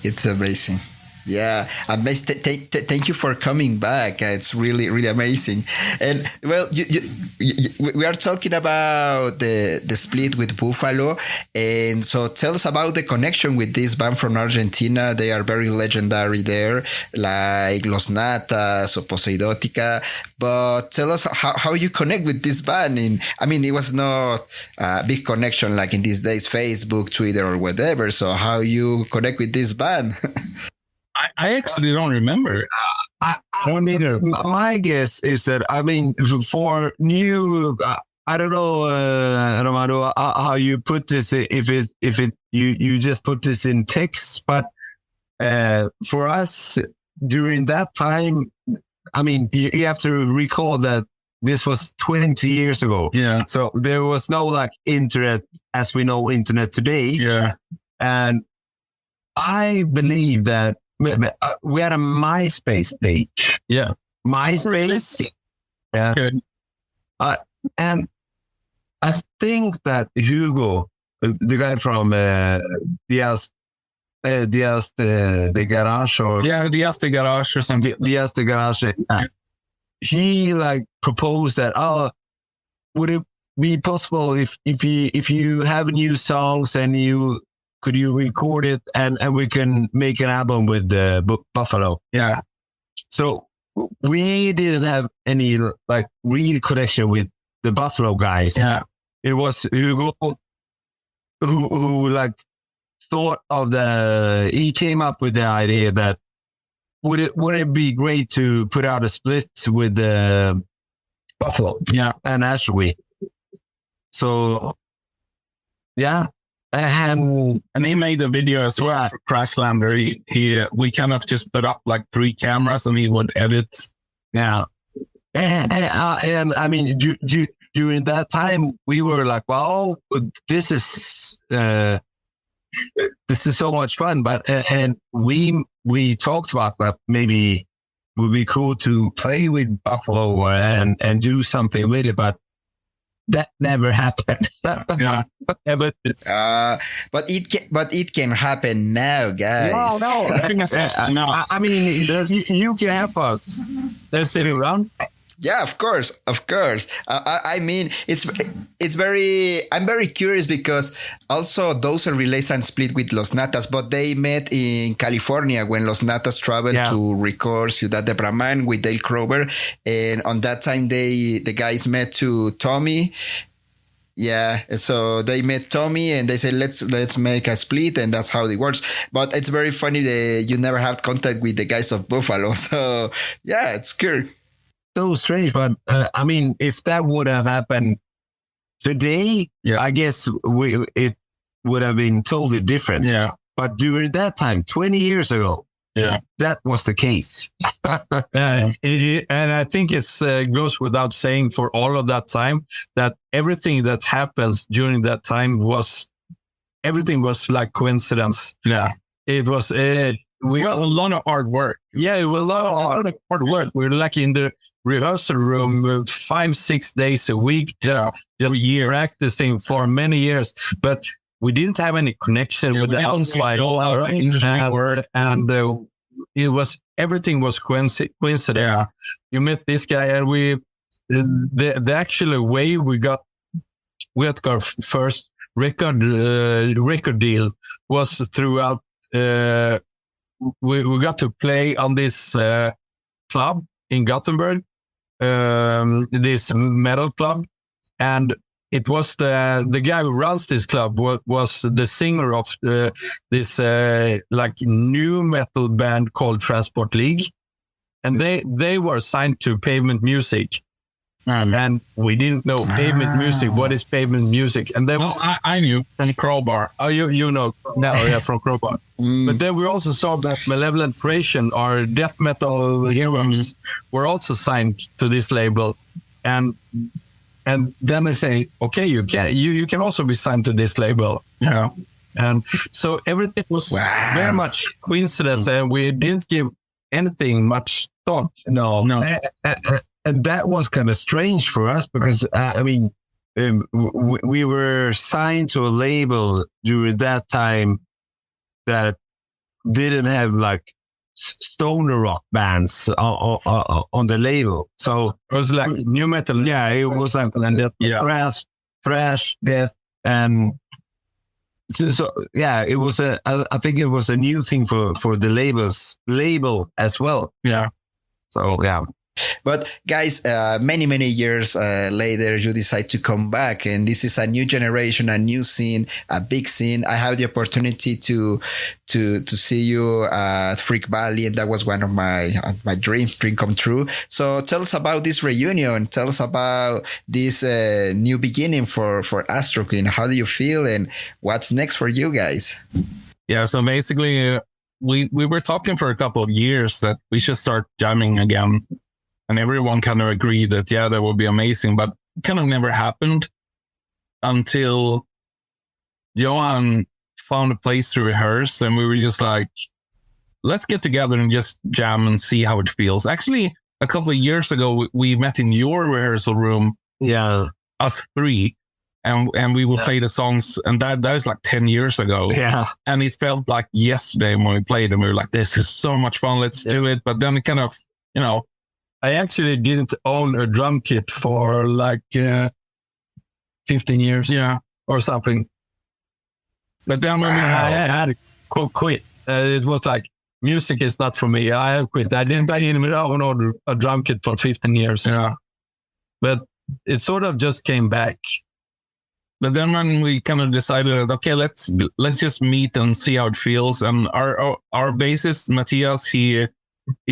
It's amazing. Yeah, amazing. Thank you for coming back. It's really amazing. And well, we are talking about the split with Buffalo, and so tell us about the connection with this band from Argentina. They are very legendary there, like Los Natas or Poseidótica. But tell us how you connect with this band. I mean, it was not a big connection like in these days, Facebook, Twitter, or whatever. So how you connect with this band? I actually don't remember. I don't either. My guess is that, I mean, for new, I don't know, Romano, how you put this, if you just put this in text, but for us during that time, I mean, you have to recall that this was 20 years ago. Yeah. So there was no like internet as we know internet today. Yeah. And I believe that we had a MySpace page. Yeah. MySpace. Yeah. Okay. And I think that Hugo, the guy from Diaz the Garage or Diaz de Garage or something. Diaz the Garage. He like proposed that would it be possible if you have new songs and could you record it and we can make an album with the Buffalo? Yeah. So we didn't have any like real connection with the Buffalo guys. Yeah. It was Hugo who like thought of he came up with the idea that would it be great to put out a split with the Buffalo? Yeah. And Astroqueen. So yeah. And he made a video as well for Crashlander. We kind of just put up like 3 cameras and he would edit. Yeah. And I mean, during that time, we were like, well, this is so much fun. But, and we talked about that maybe it would be cool to play with Buffalo and do something with it. But that never happened. Yeah. But it can happen now, guys. No. I mean, you can help us. They're still around. Yeah, of course. I mean, I'm very curious because also those are relays and split with Los Natas, but they met in California when Los Natas traveled to record Ciudad de Brahman with Dale Crover. And on that time, the guys met to Tommy. Yeah, so they met Tommy and they said, let's make a split, and that's how it works. But it's very funny that you never had contact with the guys of Buffalo. So yeah, it's cool. So strange, but I mean, if that would have happened today, I guess it would have been totally different. Yeah. But during that time, 20 years ago, that was the case. And I think it goes without saying for all of that time that everything that happens during that time everything was like coincidence. Yeah. It was we Well, a lot of hard work. Yeah, it was a lot of hard work. We were like in the rehearsal room 5-6 days a week, just practicing for many years. But we didn't have any connection with the outside. And everything was coincidence. Yeah. You met this guy, and the actual way we got our first record deal was throughout. We got to play on this club in Gothenburg, this metal club, and it was the guy who runs this club was the singer of this like new metal band called Transport League, and they were signed to Pavement Music. And we didn't know Pavement Music. What is Pavement Music? And then I knew from Crowbar. Oh, you know now, yeah, from Crowbar. But then we also saw that Malevolent Creation, our death metal heroes, were also signed to this label. And then they say, okay, you can also be signed to this label. Yeah. And so everything was very much coincidence, and we didn't give anything much thought. No. And that was kind of strange for us because, we were signed to a label during that time that didn't have like stoner rock bands on the label. So it was like new metal. Yeah, it was like thrash, death. And so yeah, it was I think it was a new thing for the label as well. Yeah. So, yeah. But guys, many years later, you decide to come back, and this is a new generation, a new scene, a big scene. I have the opportunity to see you at Freak Valley, and that was one of my dream come true. So tell us about this reunion. Tell us about this new beginning for Astroqueen. How do you feel, and what's next for you guys? Yeah, so basically, we were talking for a couple of years that we should start jamming again. And everyone kind of agreed that, yeah, that would be amazing, but it kind of never happened until Johan found a place to rehearse. And we were just like, let's get together and just jam and see how it feels. Actually, a couple of years ago, we met in your rehearsal room. Yeah. Us three. And we would play the songs. And that is like 10 years ago. Yeah. And it felt like yesterday when we played and we were like, this is so much fun. Let's do it. But then it kind of, I actually didn't own a drum kit for like 15 years, or something. But then when I had to quit, it was like, music is not for me. I have quit. I didn't even own a drum kit for 15 years. Yeah. But it sort of just came back. But then when we kind of decided, okay, let's just meet and see how it feels. And our bassist Matthias, he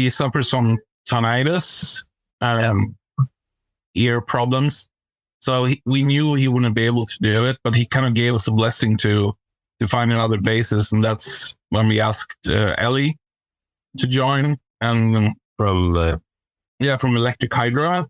suffers from tinnitus, ear problems. So we knew he wouldn't be able to do it, but he kind of gave us a blessing to find another bassist. And that's when we asked Ellie to join, and from Electric Hydra.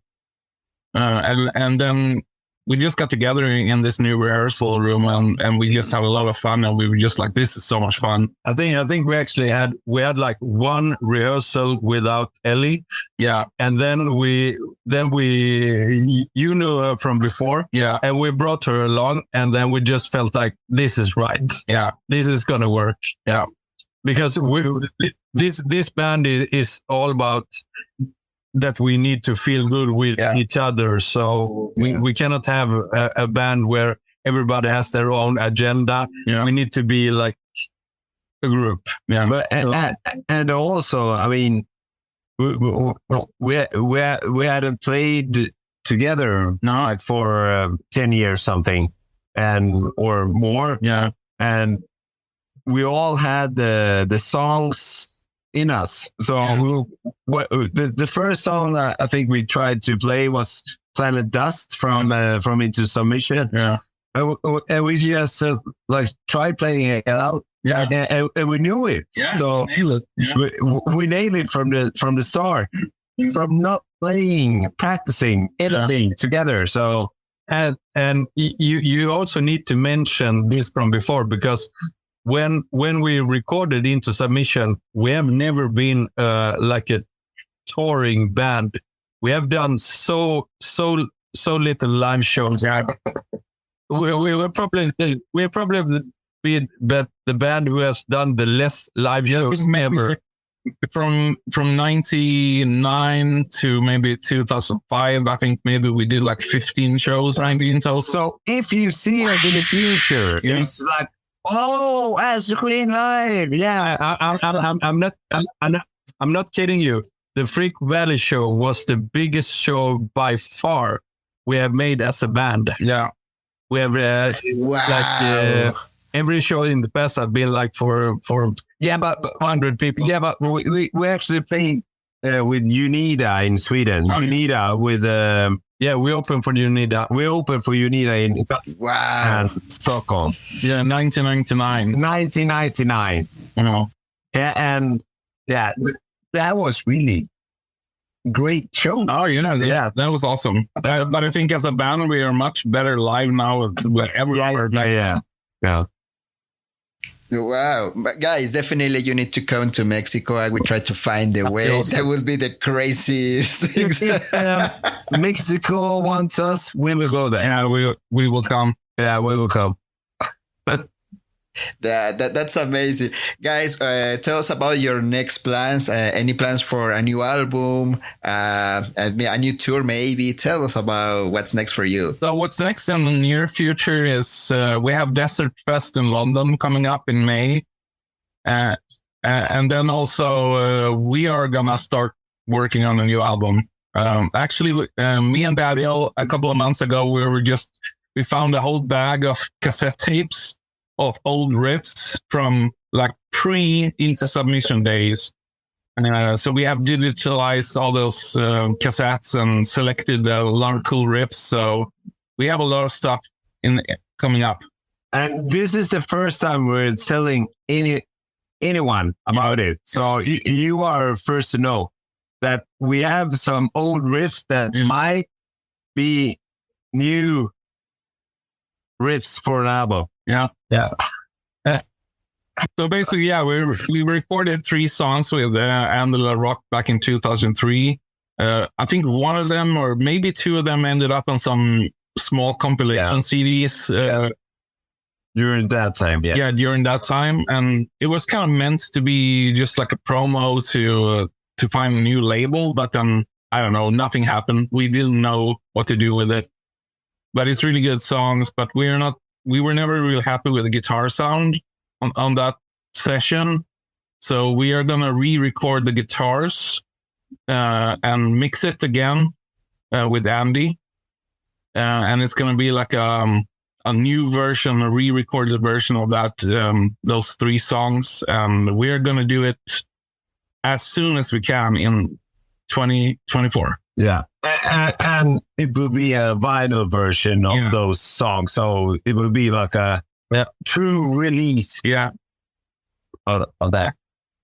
And then we just got together in this new rehearsal room, and we just had a lot of fun, and we were just like, this is so much fun. I think we actually had like one rehearsal without Ellie. Yeah. And then we you knew her from before. Yeah. And we brought her along, and then we just felt like, this is right. Yeah. This is going to work. Yeah. Because this band is all about that we need to feel good with each other. So we cannot have a band where everybody has their own agenda. Yeah. We need to be like a group. Yeah. But and also, I mean, we hadn't played together for 10 years something, or more. Yeah. And we all had the songs in us. So the first song I think we tried to play was Planet Dust from Into Submission. Yeah. And we just tried playing it out. Yeah. And we knew it. Yeah. So we nailed it from the start, from not playing, practicing anything together. So and you also need to mention this from before, because when we recorded Into Submission, we have never been like a touring band. We have done so little live shows. Yeah. We're probably the band who has done the less live shows ever. From 99 to maybe 2005, I think maybe we did like 15 shows maybe in total. So if you see us in the future, Yeah. it's like, oh, Astroqueen live. Yeah. I'm not kidding you. The Freak Valley show was the biggest show by far we have made as a band. Yeah. We have Wow. every show in the past have been like for But 100 people. yeah, but we actually played with Unida in Sweden. Oh, yeah. Unida with Yeah, we open for Unida. we opened for Unida in Wow. Stockholm, Yeah, 1999. 1999. You know. Yeah, and yeah, that was really great show. Oh, you know, Yeah. that was awesome. But I think as a band, we are much better live now with every hour. Yeah. Wow. But guys, definitely you need to come to Mexico. I will try to find the way. Awesome. That will be the craziest things. If Mexico wants us, we will go there. Yeah, we will come. Yeah, we will come. That's amazing. Guys, tell us about your next plans. Any plans for a new album, a new tour maybe? Tell us about what's next for you. So what's next in the near future is we have Desert Fest in London coming up in May. And then also we are going to start working on a new album. Actually, me and Daniel, a couple of months ago, we found a whole bag of cassette tapes of old riffs from like Into Submission days. So we have digitalized all those cassettes and selected a lot of cool riffs. So we have a lot of stuff coming up. And this is the first time we're telling anyone about it. So you are first to know that we have some old riffs that might be new riffs for an album. Yeah. Yeah. So basically, yeah, we recorded 3 songs with Änghede Rock back in 2003. I think one of them, or maybe 2 of them, ended up on some small compilation CDs. During that time, yeah. Yeah, during that time. And it was kind of meant to be just like a promo to find a new label. But then, I don't know, nothing happened. We didn't know what to do with it. But it's really good songs. But we were never really happy with the guitar sound on that session. So we are going to re-record the guitars and mix it again with Andy. And it's going to be like a new version, a re-recorded version of that, those 3 songs. And we're going to do it as soon as we can in 2024. Yeah. And it will be a vinyl version of those songs. So it will be like a true release of that.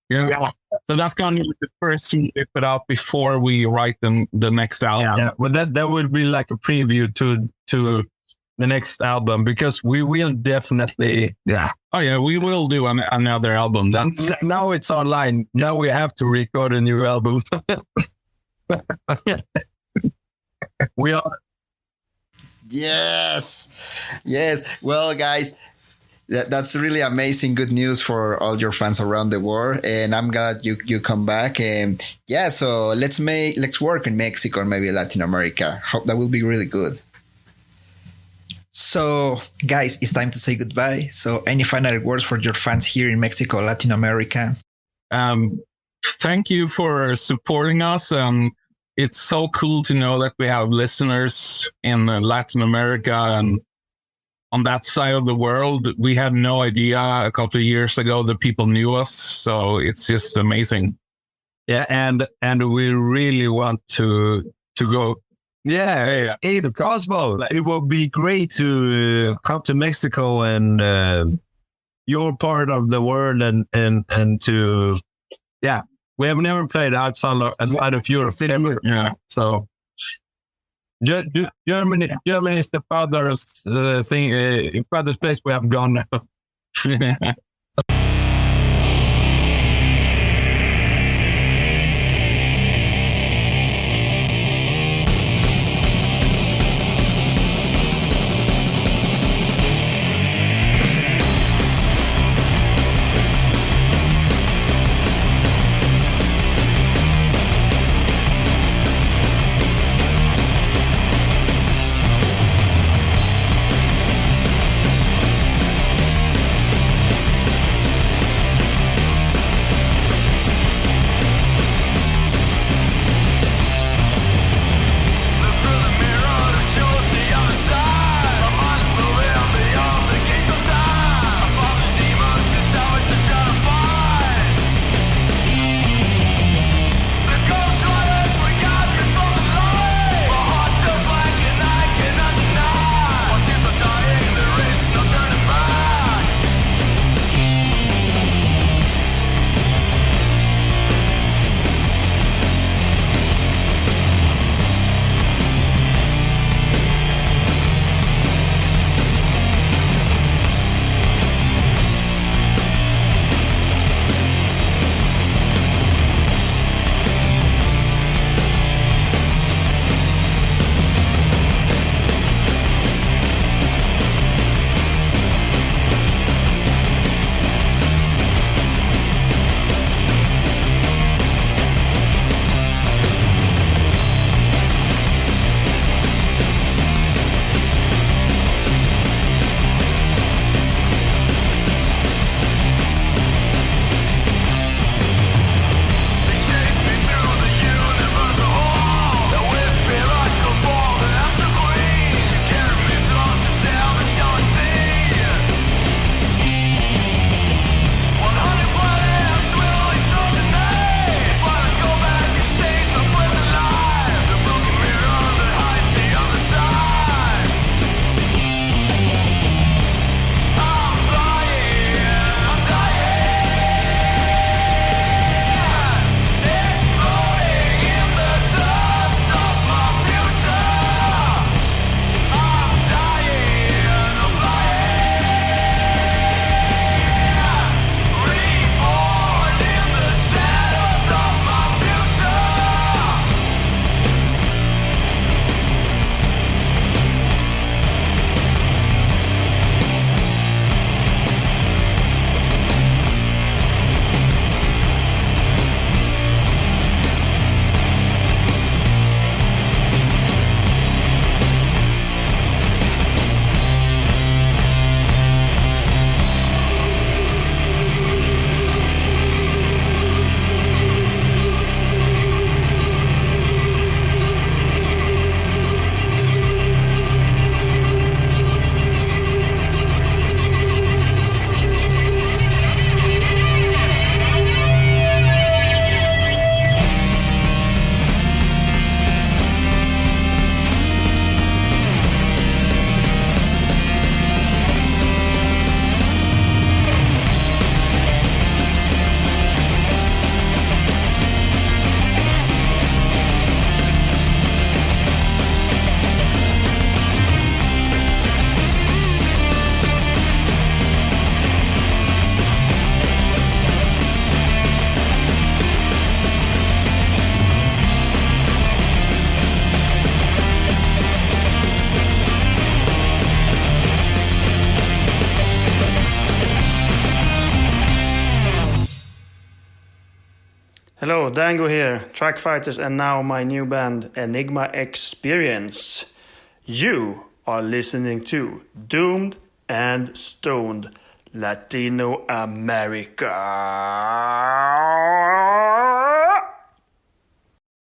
Yeah. So that's going to be the first thing we put out before we write the next album. Yeah. Well, that would be like a preview to the next album, because we will definitely, Oh yeah, we will do another album. now it's online. Now we have to record a new album. We are. Yes. Well, guys, that's really amazing. Good news for all your fans around the world. And I'm glad you come back. And so let's work in Mexico and maybe Latin America. Hope that will be really good. So, guys, it's time to say goodbye. So, any final words for your fans here in Mexico, Latin America? Thank you for supporting us. It's so cool to know that we have listeners in Latin America and on that side of the world. We had no idea a couple of years ago that people knew us. So it's just amazing. Yeah. And we really want to go. Yeah, if possible, it would be great to come to Mexico and your part of the world and to we have never played outside of Europe ever. Yeah. So Germany is the farthest farthest place we have gone. Hello, Dango here, Track Fighters, and now my new band, Enigma Experience. You are listening to Doomed and Stoned Latino America.